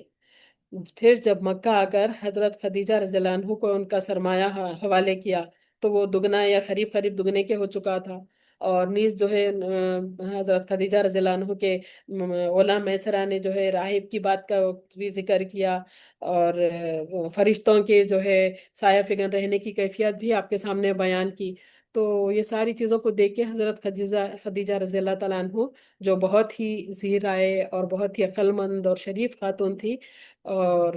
پھر جب مکہ آ کر حضرت خدیجہ رضی اللہ عنہ کو ان کا سرمایہ حوالے کیا تو وہ دگنا یا قریب قریب دگنے کے ہو چکا تھا، اور نیز جو ہے حضرت خدیجہ رضی اللہ عنہ کے غلام میسرہ نے جو ہے راہب کی بات کا بھی ذکر کیا، اور فرشتوں کے جو ہے سایہ فگن رہنے کی کیفیت بھی آپ کے سامنے بیان کی۔ تو یہ ساری چیزوں کو دیکھ کے حضرت خدیجہ رضی اللہ تعالیٰ عنہ، جو بہت ہی ذی رائے اور بہت ہی عقل مند اور شریف خاتون تھی، اور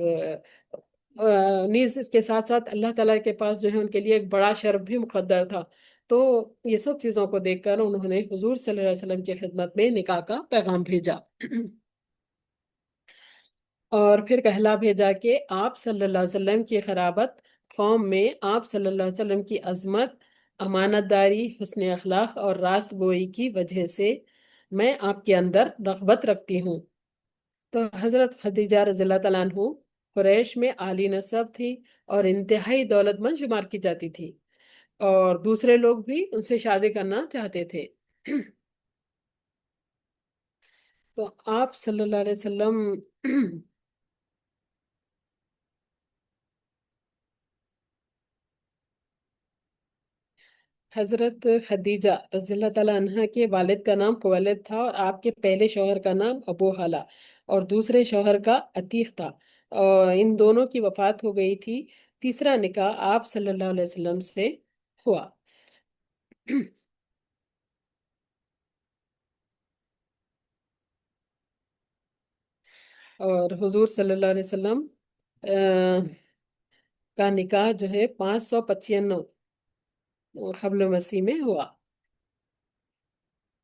نیز اس کے ساتھ ساتھ اللہ تعالیٰ کے پاس جو ہے ان کے لیے ایک بڑا شرف بھی مقدر تھا، تو یہ سب چیزوں کو دیکھ کر انہوں نے حضور صلی اللہ علیہ وسلم کی خدمت میں نکاح کا پیغام بھیجا اور پھر کہلا بھیجا کہ آپ صلی اللہ علیہ وسلم کی قرابت قوم میں آپ صلی اللہ علیہ وسلم کی عظمت، امانت داری، حسن اخلاق اور راست گوئی کی وجہ سے میں آپ کے اندر رغبت رکھتی ہوں۔ تو حضرت خدیجہ رضی اللہ تعالیٰ عنہ قریش میں عالی نسب تھی اور انتہائی دولت مند شمار کی جاتی تھی، اور دوسرے لوگ بھی ان سے شادی کرنا چاہتے تھے۔ تو آپ صلی اللہ علیہ وسلم حضرت خدیجہ رضی اللہ تعالیٰ عنہ کے والد کا نام خولد تھا، اور آپ کے پہلے شوہر کا نام ابو حالہ اور دوسرے شوہر کا عتیق تھا، اور ان دونوں کی وفات ہو گئی تھی۔ تیسرا نکاح آپ صلی اللہ علیہ وسلم سے ہوا۔ اور حضور صلی اللہ علیہ وسلم کا نکاح جو ہے 595 قبل مسیح میں ہوا۔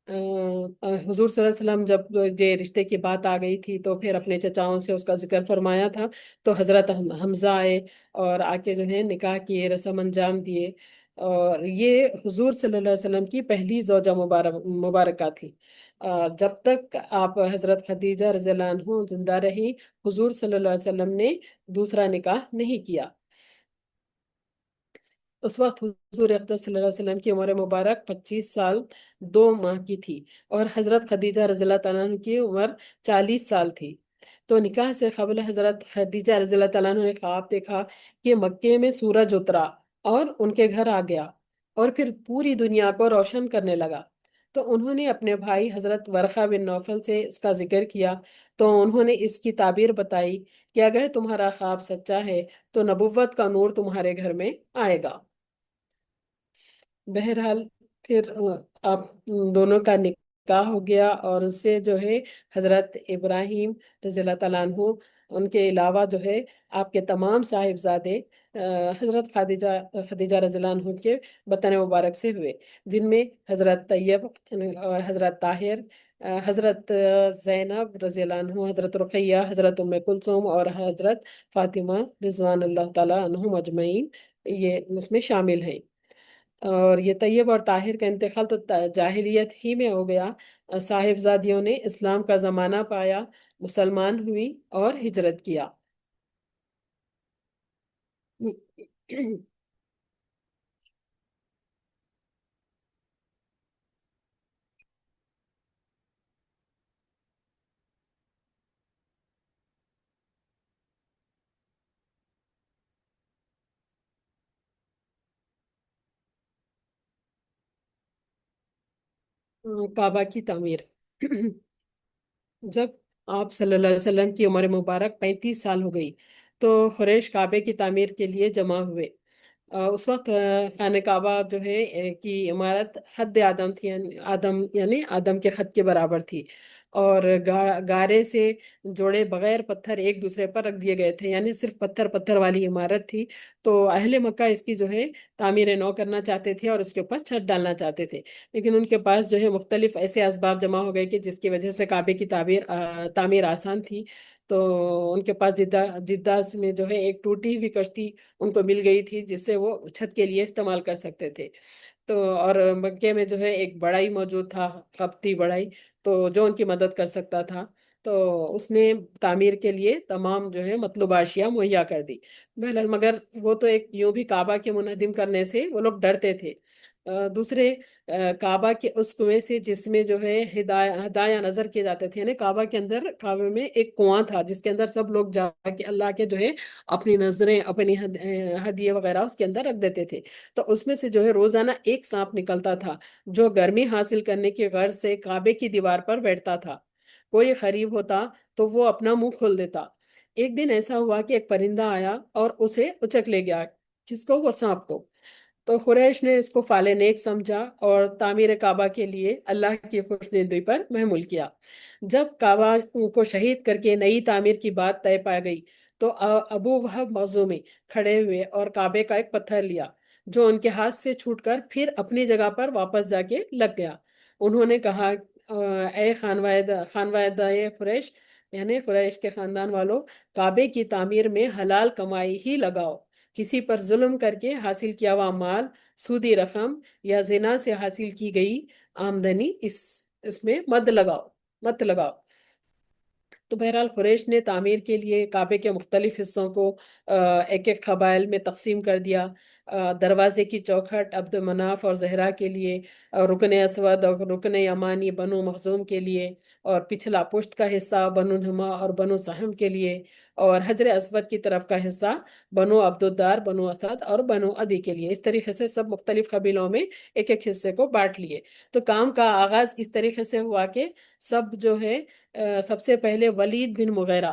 حضور صلی اللہ علیہ وسلم جب یہ رشتے کی بات آ گئی تھی تو پھر اپنے چچاؤں سے اس کا ذکر فرمایا تھا، تو حضرت حمزہ آئے اور آ کے جو ہے نکاح کیے، رسم انجام دیے، اور یہ حضور صلی اللہ علیہ وسلم کی پہلی زوجہ مبارکہ تھی۔ جب تک آپ حضرت خدیجہ رضی اللہ عنہ زندہ رہی، حضور صلی اللہ علیہ وسلم نے دوسرا نکاح نہیں کیا۔ اس وقت حضور اقدس صلی اللہ علیہ وسلم کی عمر مبارک 25 سال 2 ماہ کی تھی، اور حضرت خدیجہ رضی اللہ تعالیٰ عنہ کی عمر 40 سال تھی۔ تو نکاح سے قبل حضرت خدیجہ رضی اللہ تعالیٰ عنہ نے خواب دیکھا کہ مکے میں سورج اترا اور ان کے گھر آ گیا، اور پھر پوری دنیا کو روشن کرنے لگا۔ تو انہوں نے اپنے بھائی حضرت ورقہ بن نوفل سے اس کا ذکر کیا، تو انہوں نے اس کی تعبیر بتائی کہ اگر تمہارا خواب سچا ہے تو نبوت کا نور تمہارے گھر میں آئے گا۔ بہرحال پھر آپ دونوں کا نکاح ہو گیا، اور اس سے جو ہے حضرت ابراہیم رضی اللہ تعالیٰ عنہ، ان کے علاوہ جو ہے آپ کے تمام صاحبزادے حضرت خدیجہ رضی اللہ عنہ کے وطن مبارک سے ہوئے، جن میں حضرت طیب اور حضرت طاہر، حضرت زینب رضی اللہ عنہ، حضرت رقیہ، حضرت ام کلثوم اور حضرت فاطمہ رضوان اللہ تعالیٰ عنہم اجمعین، یہ اس میں شامل ہیں۔ اور یہ طیب اور طاہر کا انتقال تو جاہلیت ہی میں ہو گیا۔ صاحبزادیوں نے اسلام کا زمانہ پایا، مسلمان ہوئی اور ہجرت کیا۔ کعبہ کی تعمیر۔ جب آپ صلی اللہ علیہ وسلم کی عمر مبارک 35 سال ہو گئی تو قریش کعبے کی تعمیر کے لیے جمع ہوئے۔ اس وقت خانہ کعبہ جو ہے کی عمارت خد آدم تھی، یعنی آدم کے خط کے برابر تھی، اور گارے سے جوڑے بغیر پتھر ایک دوسرے پر رکھ دیے گئے تھے، یعنی صرف پتھر پتھر والی عمارت تھی۔ تو اہل مکہ اس کی جو ہے تعمیر نو کرنا چاہتے تھے اور اس کے اوپر چھت ڈالنا چاہتے تھے، لیکن ان کے پاس جو ہے مختلف ایسے اسباب جمع ہو گئے کہ جس کی وجہ سے کعبے کی تعمیر آسان تھی۔ تو ان کے پاس جدہ میں جو ہے ایک ٹوٹی ہوئی کشتی ان کو مل گئی تھی، جس سے وہ چھت کے لیے استعمال کر سکتے تھے۔ تو اور مکے میں جو ہے ایک بڑائی موجود تھا، قبطی بڑائی، تو جو ان کی مدد کر سکتا تھا۔ تو اس نے تعمیر کے لیے تمام جو ہے مطلوبہ اشیاء مہیا کر دی۔ بہرحال مگر وہ تو ایک یوں بھی کعبہ کے منہدم کرنے سے وہ لوگ ڈرتے تھے۔ دوسرے کعبہ کے اس کنویں سے جس میں جو ہے ہدایہ نظر کیے جاتے تھے، یعنی کعبہ کے اندر، کعبے میں ایک کنواں تھا جس کے اندر سب لوگ جا کے اللہ کے جو ہے اپنی نظریں، اپنی ہدیے وغیرہ اس کے اندر رکھ دیتے تھے۔ تو اس میں سے جو ہے روزانہ ایک سانپ نکلتا تھا جو گرمی حاصل کرنے کی غرض سے کعبے کی دیوار پر بیٹھتا تھا۔ کوئی قریب ہوتا تو وہ اپنا منہ کھول دیتا۔ ایک دن ایسا ہوا کہ ایک پرندہ آیا اور اسے اچک لے گیا، جس کو، وہ سانپ کو۔ تو قریش نے اس کو فال نیک سمجھا اور تعمیر کعبہ کے لیے اللہ کی خوشنودی پر محمول کیا۔ جب کعبہ کو شہید کر کے نئی تعمیر کی بات طے پا گئی تو ابو وہب مخزومی کھڑے ہوئے اور کعبے کا ایک پتھر لیا، جو ان کے ہاتھ سے چھوٹ کر پھر اپنی جگہ پر واپس جا کے لگ گیا۔ انہوں نے کہا، اے خانوادہ قریش، یعنی قریش کے خاندان والوں، کعبے کی تعمیر میں حلال کمائی ہی لگاؤ۔ کسی پر ظلم کر کے حاصل کیا ہوا مال، سودی رقم یا زنا سے حاصل کی گئی آمدنی اس میں مت لگاؤ۔ تو بہرحال قریش نے تعمیر کے لیے کعبے کے مختلف حصوں کو ایک ایک قبائل میں تقسیم کر دیا۔ دروازے کی چوکھٹ عبد مناف اور زہرا کے لیے، اور رکن اسود اور رکن یمانی بنو مخزوم کے لیے، اور پچھلا پشت کا حصہ بنو نما اور بنو سہم کے لیے، اور حجر اسود کی طرف کا حصہ بنو عبدالدار، بنو اسد اور بنو عدی کے لیے۔ اس طریقے سے سب مختلف قبیلوں میں ایک ایک حصے کو بانٹ لیے۔ تو کام کا آغاز اس طریقے سے ہوا کہ سب جو ہے سب سے پہلے ولید بن مغیرہ،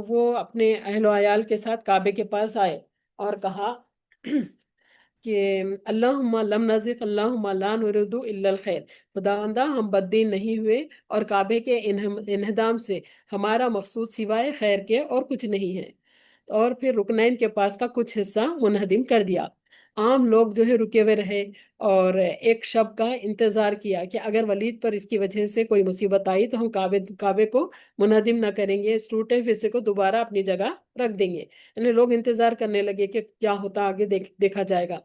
وہ اپنے اہل و عیال کے ساتھ کعبے کے پاس آئے اور کہا کہ اللہم لم نزغ، اللہم لا نريد الا الخیر، خداوندہ ہم بددین نہیں ہوئے اور کعبے کے انہدام سے ہمارا مقصود سوائے خیر کے اور کچھ نہیں ہے۔ اور پھر رکنین کے پاس کا کچھ حصہ منہدم کر دیا۔ عام لوگ جو ہے رکے ہوئے رہے اور ایک شب کا انتظار کیا کہ اگر ولید پر اس کی وجہ سے کوئی مصیبت آئی تو ہم کعبے کو منہدم نہ کریں گے، اس ٹوٹے ہوئے حصے کو دوبارہ اپنی جگہ رکھ دیں گے۔ یعنی لوگ انتظار کرنے لگے کہ کیا ہوتا، آگے دیکھا جائے گا،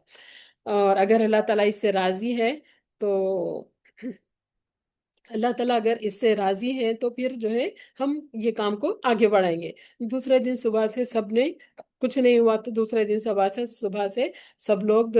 اور اگر اللہ تعالیٰ اس سے راضی ہے تو اللہ تعالیٰ اگر اس سے راضی ہے تو پھر جو ہے ہم یہ کام کو آگے بڑھائیں گے۔ دوسرے دن صبح سے سب نے، کچھ نہیں ہوا تو دوسرے دن صبح سے سب لوگ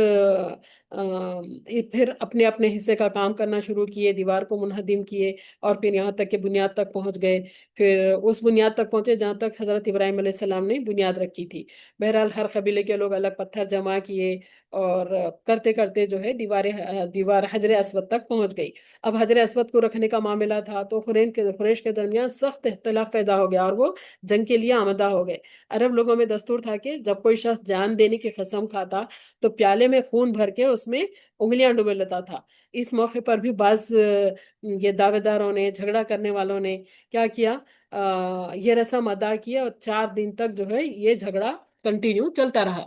پھر اپنے اپنے حصے کا کام کرنا شروع کیے، دیوار کو منہدم کیے، اور پھر یہاں تک کہ بنیاد تک پہنچ گئے۔ پھر اس بنیاد تک پہنچے جہاں تک حضرت ابراہیم علیہ السلام نے بنیاد رکھی تھی۔ بہرحال ہر قبیلے کے لوگ الگ پتھر جمع کیے، اور کرتے کرتے جو ہے دیوار حجر اسود تک پہنچ گئی۔ اب حجر اسود کو رکھنے کا معاملہ تھا تو قریش کے درمیان سخت اختلاف پیدا ہو گیا اور وہ جنگ کے لیے آمادہ ہو گئے۔ عرب لوگوں میں دستور تھا کہ جب کوئی شخص جان دینے کی قسم کھاتا تو پیالے میں خون بھر کے اس میں انگلیاں ڈبو لیتا تھا۔ اس موقع پر بھی بعض یہ دعوے داروں نے، جھگڑا کرنے والوں نے کیا کیا، یہ رسم ادا کی، اور 4 دن تک جو ہے یہ جھگڑا کنٹینیو چلتا رہا۔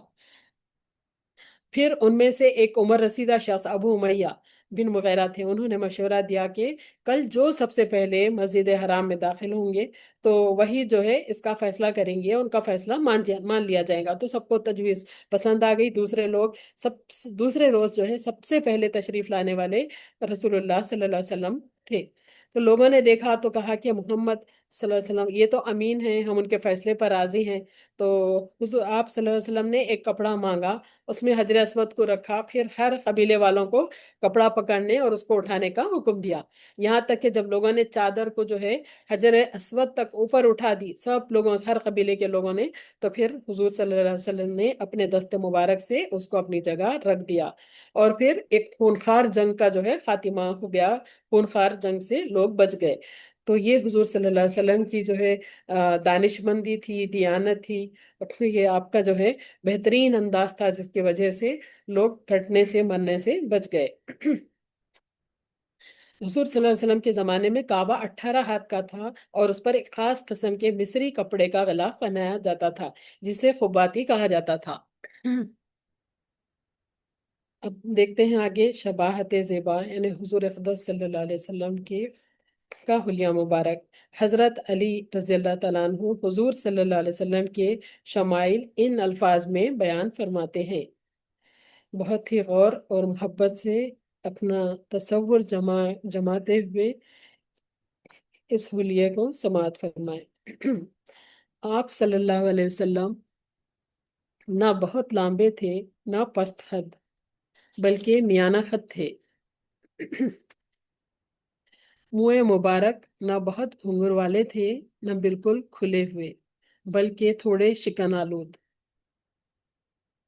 پھر ان میں سے ایک عمر رسیدہ شخص ابو امیہ بن مغیرہ تھے، انہوں نے مشورہ دیا کہ کل جو سب سے پہلے مسجد حرام میں داخل ہوں گے تو وہی جو ہے اس کا فیصلہ کریں گے، ان کا فیصلہ مان لیا جائے گا۔ تو سب کو تجویز پسند آ گئی۔ دوسرے روز جو ہے سب سے پہلے تشریف لانے والے رسول اللہ صلی اللہ علیہ وسلم تھے۔ تو لوگوں نے دیکھا تو کہا کہ محمد صلی اللہ علیہ وسلم یہ تو امین ہیں، ہم ان کے فیصلے پر راضی ہیں۔ تو حضور آپ صلی اللہ علیہ وسلم نے ایک کپڑا مانگا، اس میں حجر اسود کو رکھا، پھر ہر قبیلے والوں کو کپڑا پکڑنے اور اس کو اٹھانے کا حکم دیا، یہاں تک کہ جب لوگوں نے چادر کو جو ہے حجر اسود تک اوپر اٹھا دی، سب لوگوں، ہر قبیلے کے لوگوں نے، تو پھر حضور صلی اللہ علیہ وسلم نے اپنے دست مبارک سے اس کو اپنی جگہ رکھ دیا، اور پھر ایک خونخوار جنگ کا جو ہے خاتمہ ہو گیا، خونخوار جنگ سے لوگ بچ گئے۔ تو یہ حضور صلی اللہ علیہ وسلم کی جو ہے دانش مندی تھی، دیانت تھی، یہ آپ کا جو ہے بہترین انداز تھا، جس کی وجہ سے لوگ کٹنے سے مرنے سے بچ گئے۔ حضور صلی اللہ علیہ وسلم کے زمانے میں کعبہ 18 ہاتھ کا تھا، اور اس پر ایک خاص قسم کے مصری کپڑے کا غلاف بنایا جاتا تھا، جسے خباتی کہا جاتا تھا۔ اب دیکھتے ہیں آگے شباہت زیبا، یعنی حضور اقدس صلی اللہ علیہ وسلم کی کا حلیہ مبارک۔ حضرت علی رضی اللہ تعالیٰ عنہ حضور صلی اللہ علیہ وسلم کے شمائل ان الفاظ میں بیان فرماتے ہیں، بہت ہی غور اور محبت سے اپنا تصور جماتے ہوئے اس حلیے کو سماعت فرمائے۔ آپ صلی اللہ علیہ وسلم نہ بہت لمبے تھے نہ پست قد، بلکہ میانہ قد تھے۔ منہ مبارک نہ بہت گھنگر والے تھے نہ بالکل کھلے ہوئے، بلکہ تھوڑے شکن آلود۔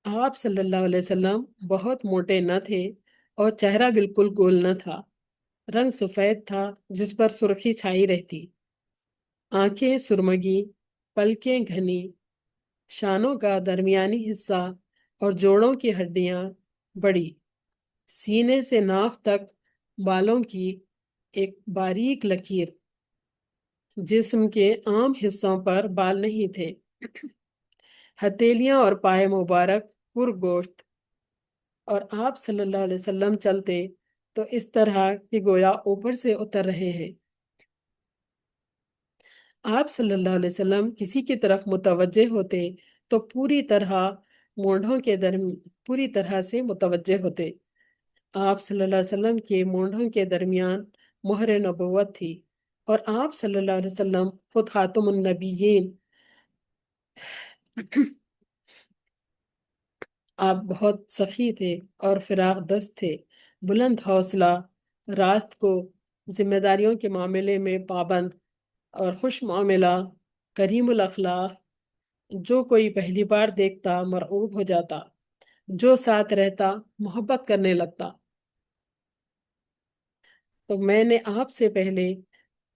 آپ صلی اللہ علیہ وسلم بہت موٹے نہ تھے اور چہرہ بالکل گول نہ تھا، رنگ سفید تھا جس پر سرخی چھائی رہتی، آنکھیں سرمگی، پلکیں گھنی، شانوں کا درمیانی حصہ اور جوڑوں کی ہڈیاں بڑی، سینے سے ناف تک بالوں کی ایک باریک لکیر، جسم کے عام حصوں پر بال نہیں تھے، ہتھیلیاں اور پائے مبارک پر گوشت، اور آپ صلی اللہ علیہ وسلم چلتے تو اس طرح کہ گویا اوپر سے اتر رہے ہیں۔ آپ صلی اللہ علیہ وسلم کسی کی طرف متوجہ ہوتے تو پوری طرح سے متوجہ ہوتے۔ آپ صلی اللہ علیہ وسلم کے مونڈھوں کے درمیان مہر نبوت تھی، اور آپ صلی اللہ علیہ وسلم خود خاتم النبیین۔ آپ بہت سخی تھے اور فراغ دست تھے، بلند حوصلہ، راست کو، ذمہ داریوں کے معاملے میں پابند اور خوش معاملہ، کریم الاخلاق، جو کوئی پہلی بار دیکھتا مرعوب ہو جاتا، جو ساتھ رہتا محبت کرنے لگتا۔ تو میں نے آپ سے پہلے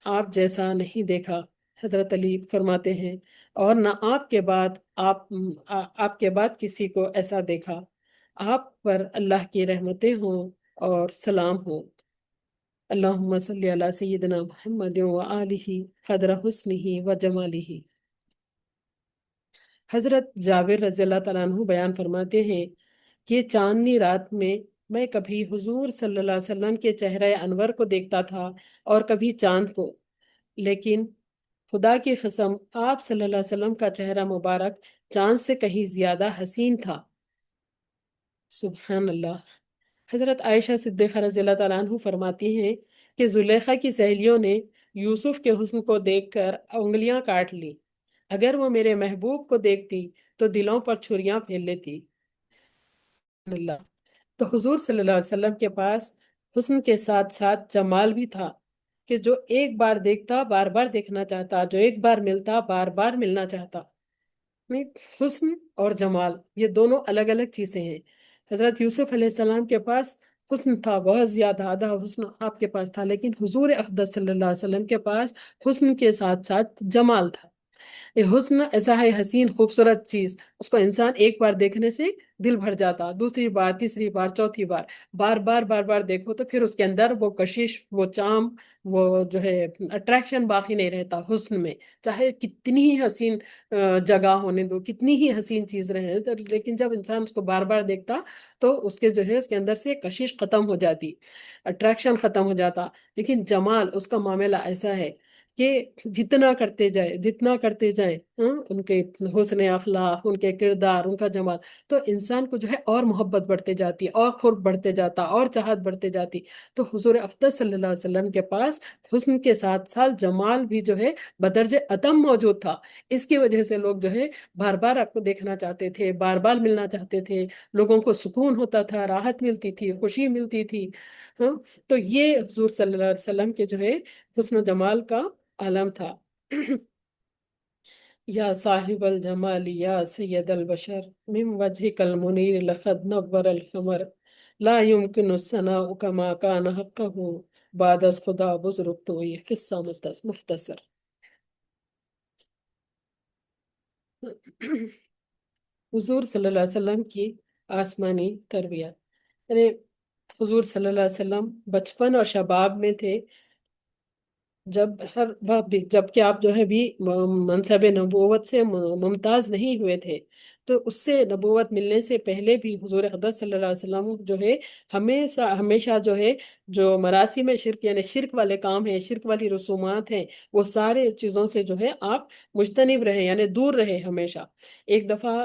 آپ جیسا نہیں دیکھا، حضرت علی فرماتے ہیں، اور نہ آپ کے بعد کسی کو ایسا دیکھا۔ آپ پر اللہ کی رحمتیں ہوں اور سلام ہوں۔ اللہم صلی علی سیدنا محمد و آلہ قدر حسنہ و جمالہ۔ حضرت جابر رضی اللہ تعالیٰ عنہ بیان فرماتے ہیں کہ چاندنی رات میں کبھی حضور صلی اللہ علیہ وسلم کے چہرہ انور کو دیکھتا تھا اور کبھی چاند کو، لیکن خدا کی قسم آپ صلی اللہ علیہ وسلم کا چہرہ مبارک چاند سے کہیں زیادہ حسین تھا۔ سبحان اللہ۔ حضرت عائشہ صدیقہ رضی اللہ تعالیٰ عنہ فرماتی ہیں کہ زلیخا کی سہیلیوں نے یوسف کے حسن کو دیکھ کر انگلیاں کاٹ لی، اگر وہ میرے محبوب کو دیکھتی تو دلوں پر چھریاں پھیل لیتی۔ اللہ۔ تو حضور صلی اللہ علیہ وسلم کے پاس حسن کے ساتھ ساتھ جمال بھی تھا، کہ جو ایک بار دیکھتا بار بار دیکھنا چاہتا، جو ایک بار ملتا بار بار ملنا چاہتا۔ حسن اور جمال یہ دونوں الگ الگ چیزیں ہیں۔ حضرت یوسف علیہ السلام کے پاس حسن تھا، بہت زیادہ آدھا حسن آپ کے پاس تھا، لیکن حضور اقدس صلی اللہ علیہ وسلم کے پاس حسن کے ساتھ ساتھ جمال تھا۔ یہ حسن ایسا ہے حسین خوبصورت چیز، اس کو انسان ایک بار دیکھنے سے دل بھر جاتا، دوسری بار تیسری بار چوتھی بار، بار بار بار بار دیکھو تو پھر اس کے اندر وہ کشش، وہ چام، وہ جو ہے اٹریکشن باقی نہیں رہتا حسن میں، چاہے کتنی ہی حسین جگہ ہونے دو، کتنی ہی حسین چیز رہے لیکن جب انسان اس کو بار بار دیکھتا تو اس کے جو ہے اس کے اندر سے کشش ختم ہو جاتی، اٹریکشن ختم ہو جاتا۔ لیکن جمال اس کا معاملہ ایسا ہے کہ جتنا کرتے جائے، جتنا کرتے جائیں ان کے حسن اخلاق، ان کے کردار، ان کا جمال، تو انسان کو جو ہے اور محبت بڑھتے جاتی، اور قرب بڑھتے جاتا، اور چاہت بڑھتے جاتی۔ تو حضور افضل صلی اللہ علیہ وسلم کے پاس حسن کے ساتھ ساتھ جمال بھی جو ہے بدرجہ اتم موجود تھا۔ اس کی وجہ سے لوگ جو ہے بار بار آپ کو دیکھنا چاہتے تھے، بار بار ملنا چاہتے تھے، لوگوں کو سکون ہوتا تھا، راحت ملتی تھی، خوشی ملتی تھی۔ ہاں، تو یہ حضور صلی اللہ علیہ وسلم کے جو ہے حسن و جمال کا عالم تھا۔ یا صاحب الجمال یا سید البشر من وجهك المنیر لقد نور القمر لا يمكن الثناء كما كان حقه بعد از خدا بزرگ تو یہ قصہ مختصر۔ حضور صلی اللہ علیہ وسلم کی آسمانی تربیت، یعنی حضور صلی اللہ علیہ وسلم بچپن اور شباب میں تھے، جب ہر بات بھی، جب کہ آپ جو ہے بھی منصب نبوت سے ممتاز نہیں ہوئے تھے، تو اس سے نبوت ملنے سے پہلے بھی حضور اقدس صلی اللہ علیہ وسلم جو ہے ہمیشہ ہمیشہ جو ہے جو مراسم شرک، یعنی شرک والے کام ہیں، شرک والی رسومات ہیں، وہ سارے چیزوں سے جو ہے آپ مجتنب رہے، یعنی دور رہے ہمیشہ۔ ایک دفعہ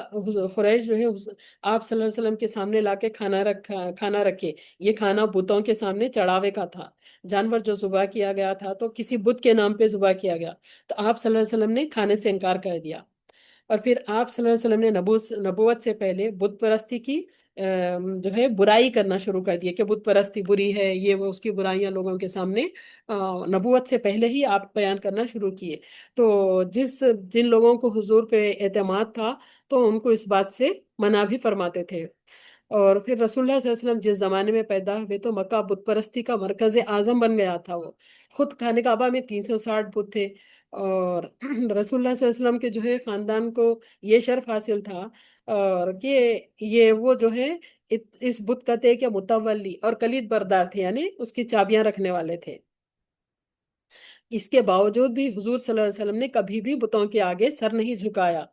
قریش جو ہے آپ صلی اللہ علیہ وسلم کے سامنے لا کے کھانا رکھے، یہ کھانا بتوں کے سامنے چڑھاوے کا تھا، جانور جو ذبح کیا گیا تھا تو کسی بت کے نام پہ ذبح کیا گیا، تو آپ صلی اللہ علیہ وسلم نے کھانے سے انکار کر دیا۔ اور پھر آپ صلی اللہ علیہ وسلم نے نبوت سے پہلے بت پرستی کی جو ہے برائی کرنا شروع کر دیا کہ بت پرستی بری ہے، یہ وہ اس کی برائیاں لوگوں کے سامنے نبوت سے پہلے ہی آپ بیان کرنا شروع کیے۔ تو جن لوگوں کو حضور پہ اعتماد تھا تو ان کو اس بات سے منع بھی فرماتے تھے۔ اور پھر رسول اللہ صلی اللہ علیہ وسلم جس زمانے میں پیدا ہوئے تو مکہ بت پرستی کا مرکز اعظم بن گیا تھا، وہ خود خانہ کعبہ میں 360 بت تھے، اور رسول اللہ صلی اللہ علیہ وسلم کے جو ہے خاندان کو یہ شرف حاصل تھا، اور کہ یہ وہ جو ہے اس بت کتے کے متولی اور کلید بردار تھے، یعنی اس کی چابیاں رکھنے والے تھے۔ اس کے باوجود بھی حضور صلی اللہ علیہ وسلم نے کبھی بھی بتوں کے آگے سر نہیں جھکایا،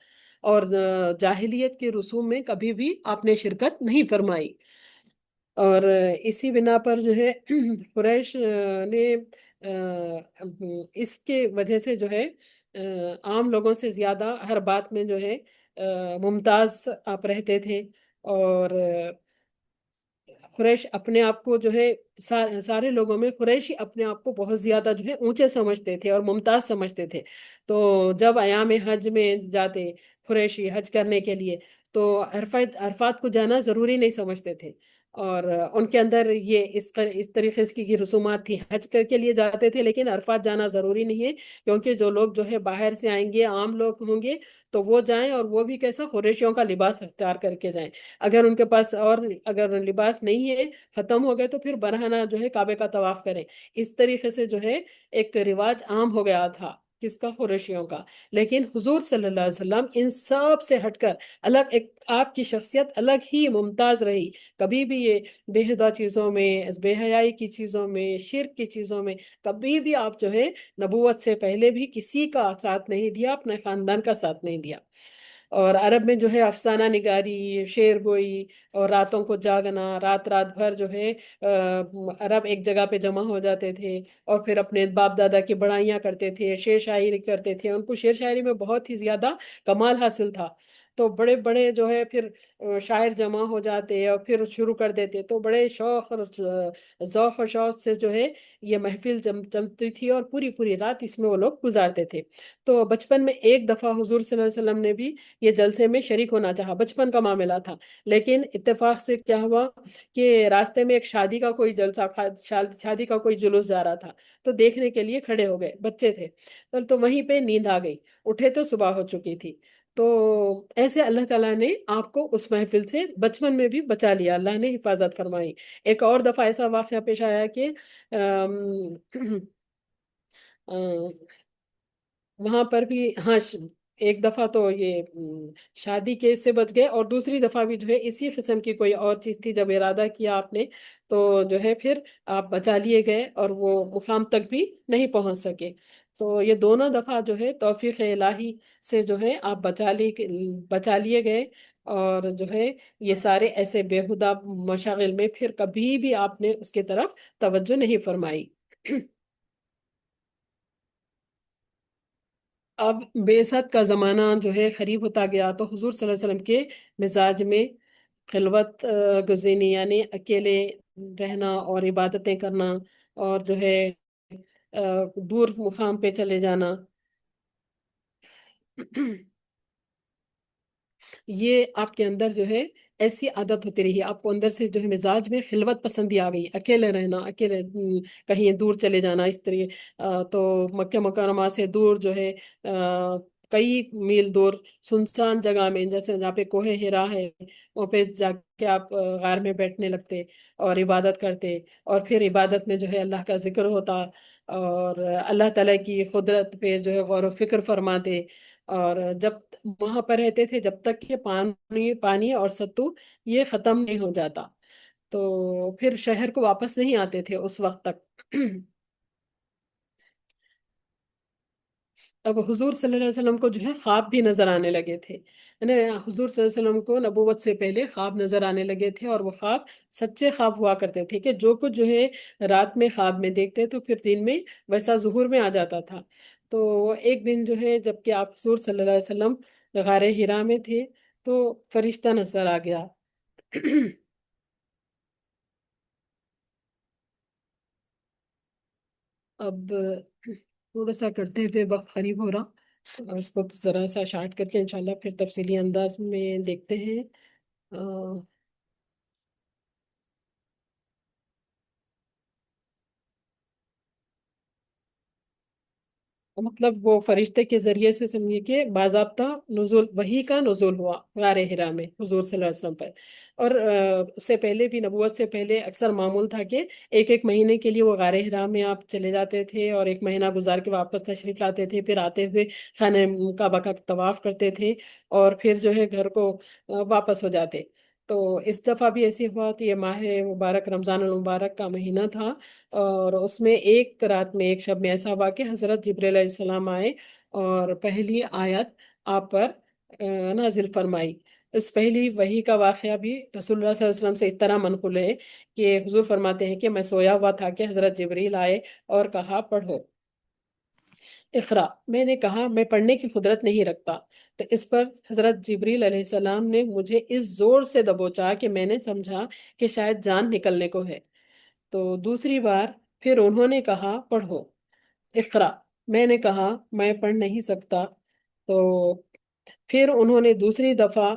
اور جاہلیت کے رسوم میں کبھی بھی آپ نے شرکت نہیں فرمائی۔ اور اسی بنا پر جو ہے قریش نے اس کے وجہ سے جو ہے عام لوگوں سے زیادہ ہر بات میں جو ہے ممتاز آپ رہتے تھے، اور قریش اپنے آپ کو جو ہے سارے لوگوں میں قریشی اپنے آپ کو بہت زیادہ جو ہے اونچے سمجھتے تھے اور ممتاز سمجھتے تھے۔ تو جب ایام حج میں جاتے قریشی حج کرنے کے لیے، تو عرفات کو جانا ضروری نہیں سمجھتے تھے، اور ان کے اندر یہ اس طریقے کی رسومات تھی، حج کے لیے جاتے تھے لیکن عرفات جانا ضروری نہیں ہے، کیونکہ جو لوگ جو ہے باہر سے آئیں گے، عام لوگ ہوں گے، تو وہ جائیں اور وہ بھی کیسا قریشیوں کا لباس اختیار کر کے جائیں۔ اگر ان کے پاس اور اگر لباس نہیں ہے، ختم ہو گئے، تو پھر برہنہ جو ہے کعبے کا طواف کریں۔ اس طریقے سے جو ہے ایک رواج عام ہو گیا تھا، کس کا؟ قریشیوں کا۔ لیکن حضور صلی اللہ علیہ وسلم ان سب سے ہٹ کر الگ، ایک آپ کی شخصیت الگ ہی ممتاز رہی، کبھی بھی یہ بےہدہ چیزوں میں، بے حیائی کی چیزوں میں، شرک کی چیزوں میں کبھی بھی آپ جو ہے نبوت سے پہلے بھی کسی کا ساتھ نہیں دیا، اپنے خاندان کا ساتھ نہیں دیا۔ اور عرب میں جو ہے افسانہ نگاری، شعر گوئی، اور راتوں کو جاگنا، رات رات بھر جو ہے عرب ایک جگہ پہ جمع ہو جاتے تھے، اور پھر اپنے باپ دادا کی بڑائیاں کرتے تھے، شعر شاعری کرتے تھے، ان کو شعر شاعری میں بہت ہی زیادہ کمال حاصل تھا۔ تو بڑے بڑے جو ہے پھر شاعر جمع ہو جاتے اور پھر شروع کر دیتے، تو بڑے شوق اور ذوق و شوق سے جو ہے یہ محفل جمتی تھی، اور پوری پوری رات اس میں وہ لوگ گزارتے تھے۔ تو بچپن میں ایک دفعہ حضور صلی اللہ علیہ وسلم نے بھی یہ جلسے میں شریک ہونا چاہا، بچپن کا معاملہ تھا، لیکن اتفاق سے کیا ہوا کہ راستے میں ایک شادی کا کوئی جلسہ، شادی کا کوئی جلوس جا رہا تھا، تو دیکھنے کے لیے کھڑے ہو گئے، بچے تھے، تو وہیں پہ نیند آ گئی، اٹھے تو صبح ہو چکی تھی۔ تو ایسے اللہ تعالیٰ نے آپ کو اس محفل سے بچپن میں بھی بچا لیا، اللہ نے حفاظت فرمائی۔ ایک اور دفعہ ایسا واقعہ پیش آیا کہ وہاں پر بھی ہاں ایک دفعہ تو یہ شادی کیس سے بچ گئے، اور دوسری دفعہ بھی جو ہے اسی قسم کی کوئی اور چیز تھی، جب ارادہ کیا آپ نے تو جو ہے پھر آپ بچا لیے گئے اور وہ مقام تک بھی نہیں پہنچ سکے۔ تو یہ دونوں دفعہ جو ہے توفیق الہی سے جو ہے آپ بچا لیے گئے، اور جو ہے یہ سارے ایسے بیہودہ مشاغل میں پھر کبھی بھی آپ نے اس کی طرف توجہ نہیں فرمائی۔ اب بعثت کا زمانہ جو ہے قریب ہوتا گیا، تو حضور صلی اللہ علیہ وسلم کے مزاج میں خلوت گزینی، یعنی اکیلے رہنا اور عبادتیں کرنا، اور جو ہے دور مقام پہ چلے جانا، یہ آپ کے اندر جو ہے ایسی عادت ہوتی رہی، آپ کو اندر سے جو ہے مزاج میں خلوت پسندی آ گئی، اکیلے رہنا، اکیلے کہیں دور چلے جانا اس طرح تو مکہ مکرمہ سے دور جو ہے کئی میل دور سنسان جگہ میں، جیسے جہاں پہ کوہ ہرا ہے، وہاں پہ جا کے آپ غار میں بیٹھنے لگتے اور عبادت کرتے، اور پھر عبادت میں جو ہے اللہ کا ذکر ہوتا، اور اللہ تعالیٰ کی قدرت پہ جو ہے غور و فکر فرماتے، اور جب وہاں پر رہتے تھے جب تک کہ پانی پانی اور ستو یہ ختم نہیں ہو جاتا، تو پھر شہر کو واپس نہیں آتے تھے اس وقت تک۔ اب حضور صلی اللہ علیہ وسلم کو جو ہے خواب بھی نظر آنے لگے تھے، یعنی حضور صلی اللہ علیہ وسلم کو نبوت سے پہلے خواب نظر آنے لگے تھے، اور وہ خواب سچے خواب ہوا کرتے تھے، کہ جو کچھ جو ہے رات میں خواب میں دیکھتے تو پھر دن میں ویسا ظہور میں آ جاتا تھا۔ تو ایک دن جو ہے جب کہ آپ حضور صلی اللہ علیہ وسلم غار ہرا میں تھے، تو فرشتہ نظر آ گیا۔ اب تھوڑا سا کرتے ہوئے وقت قریب ہو رہا، اور اس کو ذرا سا شارٹ کر کے انشاءاللہ پھر تفصیلی انداز میں دیکھتے ہیں۔ مطلب وہ فرشتے کے ذریعے سے سمجھیے کہ باضابطہ نزول وحی کا نزول ہوا غار ہرا میں حضور صلی اللہ علیہ وسلم پر، اور اس سے پہلے بھی نبوت سے پہلے اکثر معمول تھا کہ ایک ایک مہینے کے لیے وہ غار ہرا میں آپ چلے جاتے تھے، اور ایک مہینہ گزار کے واپس تشریف لاتے تھے، پھر آتے ہوئے خانہ کعبہ کا طواف کرتے تھے، اور پھر جو ہے گھر کو واپس ہو جاتے۔ تو اس دفعہ بھی ایسی ہوا، تو یہ ماہ مبارک رمضان المبارک کا مہینہ تھا، اور اس میں ایک رات میں ایک شب میں ایسا ہوا کہ حضرت جبریل علیہ السلام آئے، اور پہلی آیت آپ پر نازل فرمائی۔ اس پہلی وحی کا واقعہ بھی رسول اللہ صلی اللہ علیہ وسلم سے اس طرح منقول ہے کہ حضور فرماتے ہیں کہ میں سویا ہوا تھا کہ حضرت جبریل آئے اور کہا پڑھو اقرا، میں نے کہا میں پڑھنے کی قدرت نہیں رکھتا، تو اس پر حضرت جبریل علیہ السلام نے مجھے اس زور سے دبوچا کہ میں نے سمجھا کہ شاید جان نکلنے کو ہے۔ تو دوسری بار پھر انہوں نے کہا پڑھو اقرا، میں نے کہا میں پڑھ نہیں سکتا، تو پھر انہوں نے دوسری دفعہ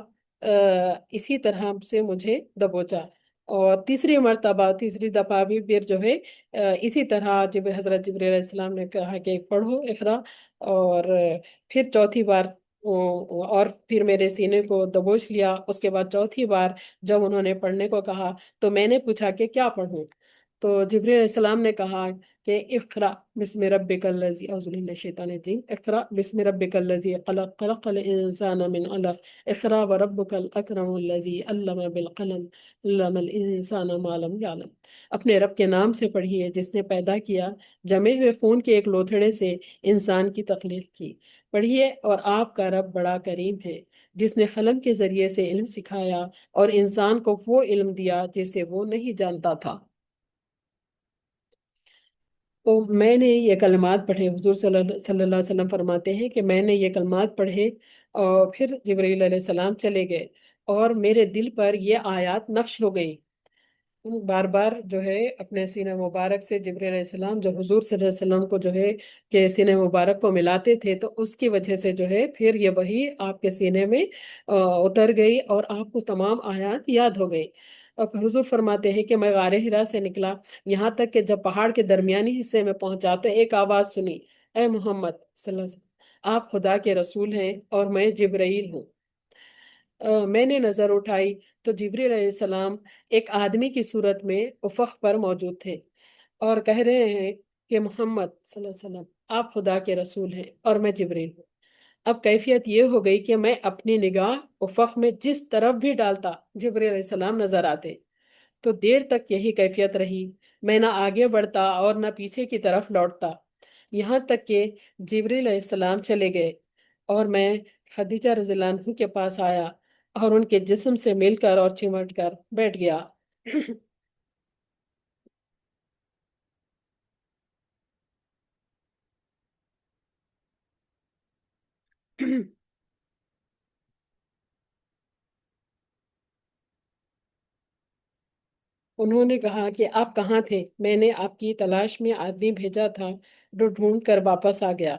اسی طرح سے مجھے دبوچا، اور تیسری دفعہ بھی پھر جو ہے اسی طرح حضرت جبریل علیہ السلام نے کہا کہ پڑھو اقرا، اور پھر چوتھی بار اور پھر میرے سینے کو دبوچ لیا۔ اس کے بعد چوتھی بار جب انہوں نے پڑھنے کو کہا تو میں نے پوچھا کہ کیا پڑھوں، تو جبریل علیہ السلام نے کہا کہ اقرا بسم ربک الذی، اعوذ باللہ من الشیطان الرجیم، اقرا بسم ربک الذی خلق، خلق الانسان من علق، اقرا وربک الاکرم الذی علم بالقلم، علم الانسان ما لم یعلم، اپنے رب کے نام سے پڑھیے جس نے پیدا کیا جمے ہوئے خون کے ایک لوتھڑے سے انسان کی تخلیق کی، پڑھیے اور آپ کا رب بڑا کریم ہے جس نے قلم کے ذریعے سے علم سکھایا اور انسان کو وہ علم دیا جسے وہ نہیں جانتا تھا۔ تو میں نے یہ کلمات پڑھے، حضور صلی اللہ علیہ وسلم فرماتے ہیں کہ میں نے یہ کلمات پڑھے، اور پھر جبرائیل علیہ السلام چلے گئے، اور میرے دل پر یہ آیات نقش ہو گئی۔ بار بار جو ہے اپنے سینہ مبارک سے جبرائیل علیہ السلام جو حضور صلی اللہ علیہ وسلم کو جو ہے کہ سینہ مبارک کو ملاتے تھے، تو اس کی وجہ سے جو ہے پھر یہ وہی آپ کے سینے میں اتر گئی، اور آپ کو تمام آیات یاد ہو گئی۔ اب حضور فرماتے ہیں کہ میں غار ہرا سے نکلا، یہاں تک کہ جب پہاڑ کے درمیانی حصے میں پہنچا تو ایک آواز سنی، اے محمد صلی اللہ علیہ وسلم، آپ خدا کے رسول ہیں اور میں جبرائیل ہوں۔ میں نے نظر اٹھائی تو جبریل علیہ السلام ایک آدمی کی صورت میں افق پر موجود تھے، اور کہہ رہے ہیں کہ محمد صلی اللہ علیہ وسلم، آپ خدا کے رسول ہیں اور میں جبریل ہوں۔ اب کیفیت یہ ہو گئی کہ میں اپنی نگاہ افق میں جس طرف بھی ڈالتا جبریل علیہ السلام نظر آتے۔ تو دیر تک یہی کیفیت رہی، میں نہ آگے بڑھتا اور نہ پیچھے کی طرف لوٹتا، یہاں تک کہ جبریل علیہ السلام چلے گئے اور میں خدیجہ رضی اللہ عنہ کے پاس آیا اور ان کے جسم سے مل کر اور چمٹ کر بیٹھ گیا۔ انہوں نے کہا کہ آپ کہاں تھے؟ میں نے آپ کی تلاش میں آدمی بھیجا تھا جو ڈھونڈ کر واپس آ گیا،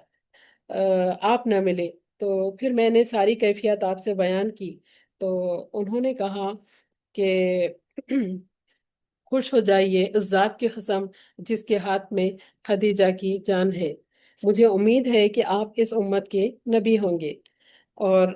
آپ نہ ملے۔ تو پھر میں نے ساری کیفیت آپ سے بیان کی، تو انہوں نے کہا کہ خوش ہو جائیے اس ذات کی قسم جس کے ہاتھ میں خدیجہ کی جان ہے، مجھے امید ہے کہ آپ اس امت کے نبی ہوں گے اور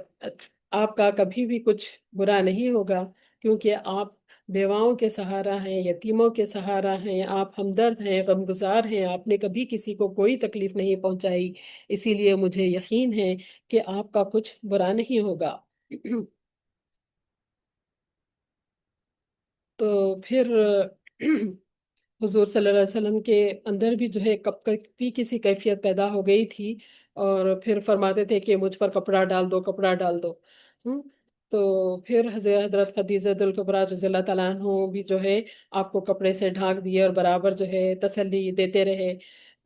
آپ کا کبھی بھی کچھ برا نہیں ہوگا، کیونکہ آپ بیواؤں کے سہارا ہیں، یتیموں کے سہارا ہیں، آپ ہمدرد ہیں، غمگسار ہیں، آپ نے کبھی کسی کو کوئی تکلیف نہیں پہنچائی، اسی لیے مجھے یقین ہے کہ آپ کا کچھ برا نہیں ہوگا۔ تو پھر حضور صلی اللہ علیہ وسلم کے اندر بھی جو ہے کبھی کسی کیفیت پیدا ہو گئی تھی، اور پھر فرماتے تھے کہ مجھ پر کپڑا ڈال دو، کپڑا ڈال دو۔ ہم، تو پھر حضرت خدیجہ الکبریٰ رضی اللہ تعالیٰ عنہ بھی جو ہے آپ کو کپڑے سے ڈھانک دیے اور برابر جو ہے تسلی دیتے رہے،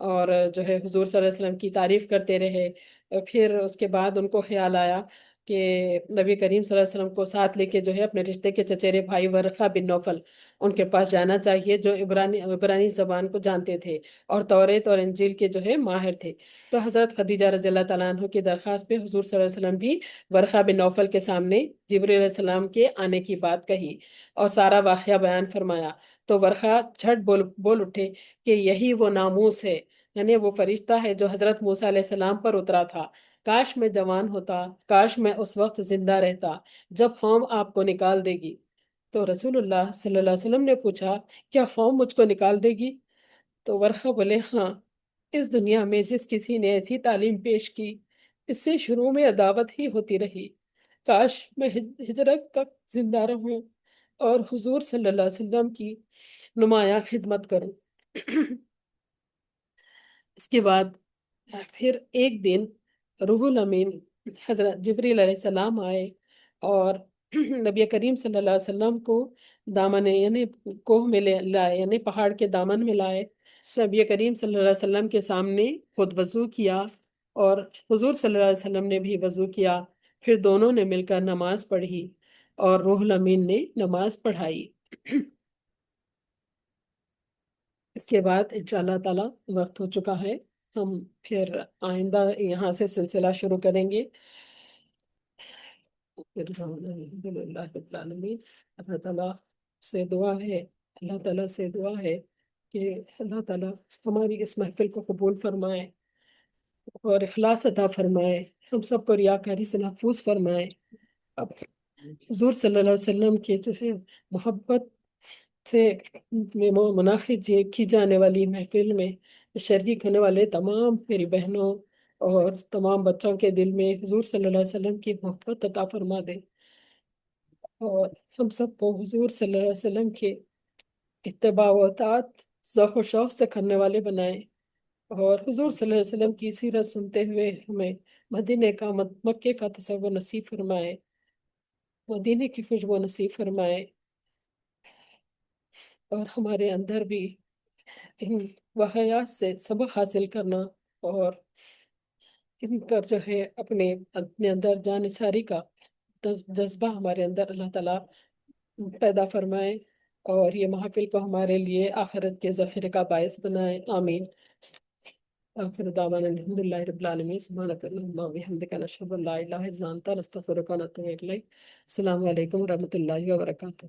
اور جو ہے حضور صلی اللہ علیہ وسلم کی تعریف کرتے رہے۔ پھر اس کے بعد ان کو خیال آیا کہ نبی کریم صلی اللہ علیہ وسلم کو ساتھ لے کے جو ہے اپنے رشتے کے چچیرے بھائی ورقہ بن نوفل ان کے پاس جانا چاہیے، جو عبرانی زبان کو جانتے تھے اور توریت اور انجیل کے جو ہے ماہر تھے۔ تو حضرت خدیجہ رضی اللہ تعالیٰ عنہ کی درخواست پہ حضور صلی اللہ علیہ وسلم بھی ورقہ بن نوفل کے سامنے جبریل علیہ السلام کے آنے کی بات کہی اور سارا واقعہ بیان فرمایا۔ تو ورقہ جھٹ بول اٹھے کہ یہی وہ ناموس ہے، یعنی وہ فرشتہ ہے جو حضرت موسیٰ علیہ السلام پر اترا تھا، کاش میں جوان ہوتا، کاش میں اس وقت زندہ رہتا جب قوم آپ کو نکال دے گی۔ تو رسول اللہ صلی اللہ علیہ وسلم نے پوچھا کیا قوم مجھ کو نکال دے گی؟ تو ورقہ بولے ہاں، اس دنیا میں جس کسی نے ایسی تعلیم پیش کی اس سے شروع میں عداوت ہی ہوتی رہی، کاش میں ہجرت تک زندہ رہوں اور حضور صلی اللہ علیہ وسلم کی نمایاں خدمت کروں۔ اس کے بعد پھر ایک دن روح الامین حضرت جبریل علیہ السلام آئے اور نبی کریم صلی اللہ علیہ وسلم کو دامن یعنی کوہ میں لائے، یعنی پہاڑ کے دامن میں لائے، نبی کریم صلی اللہ علیہ وسلم کے سامنے خود وضو کیا اور حضور صلی اللہ علیہ وسلم نے بھی وضو کیا، پھر دونوں نے مل کر نماز پڑھی اور روح الامین نے نماز پڑھائی۔ اس کے بعد انشاءاللہ تعالی وقت ہو چکا ہے، ہم پھر آئندہ یہاں سے سلسلہ شروع کریں گے۔ الحمدللہ رب العالمین۔ اللہ تعالیٰ سے دعا ہے، اللہ تعالیٰ سے دعا ہے کہ اللہ تعالیٰ ہماری اس محفل کو قبول فرمائے اور اخلاص عطا فرمائے، ہم سب کو ریاکاری سے محفوظ فرمائے۔ اب حضور صلی اللہ علیہ وسلم کے جو ہے محبت سے منعقد کی جانے والی محفل میں شریک ہونے والے تمام میری بہنوں اور تمام بچوں کے دل میں حضور صلی اللہ علیہ وسلم کی محبت عطا فرما دے، اور ہم سب کو حضور صلی اللہ علیہ وسلم کے اتباع و اطاعت ذوق و شوق سے کرنے والے بنائے، اور حضور صلی اللہ علیہ وسلم کی سیرت سنتے ہوئے ہمیں مدینے کا مکے کا تصور نصیب فرمائے، مدینے کی خوشبو نصیب فرمائے، اور ہمارے اندر بھی ان واقعات سے سبق حاصل کرنا اور ان پر جو ہے اپنے اندر جانثاری کا جذبہ ہمارے اندر اللہ تعالیٰ پیدا فرمائے، اور یہ محفل کو ہمارے لیے آخرت کے ذخیرے کا باعث بنائے، آمین۔ آخر دعوانا الحمدللہ رب العالمین، سبحانک اللہم و بحمدک، نشہد ان لا الہ الا انت، نستغفرک و نتوب الیک۔ السلام علیکم ورحمۃ اللہ وبرکاتہ۔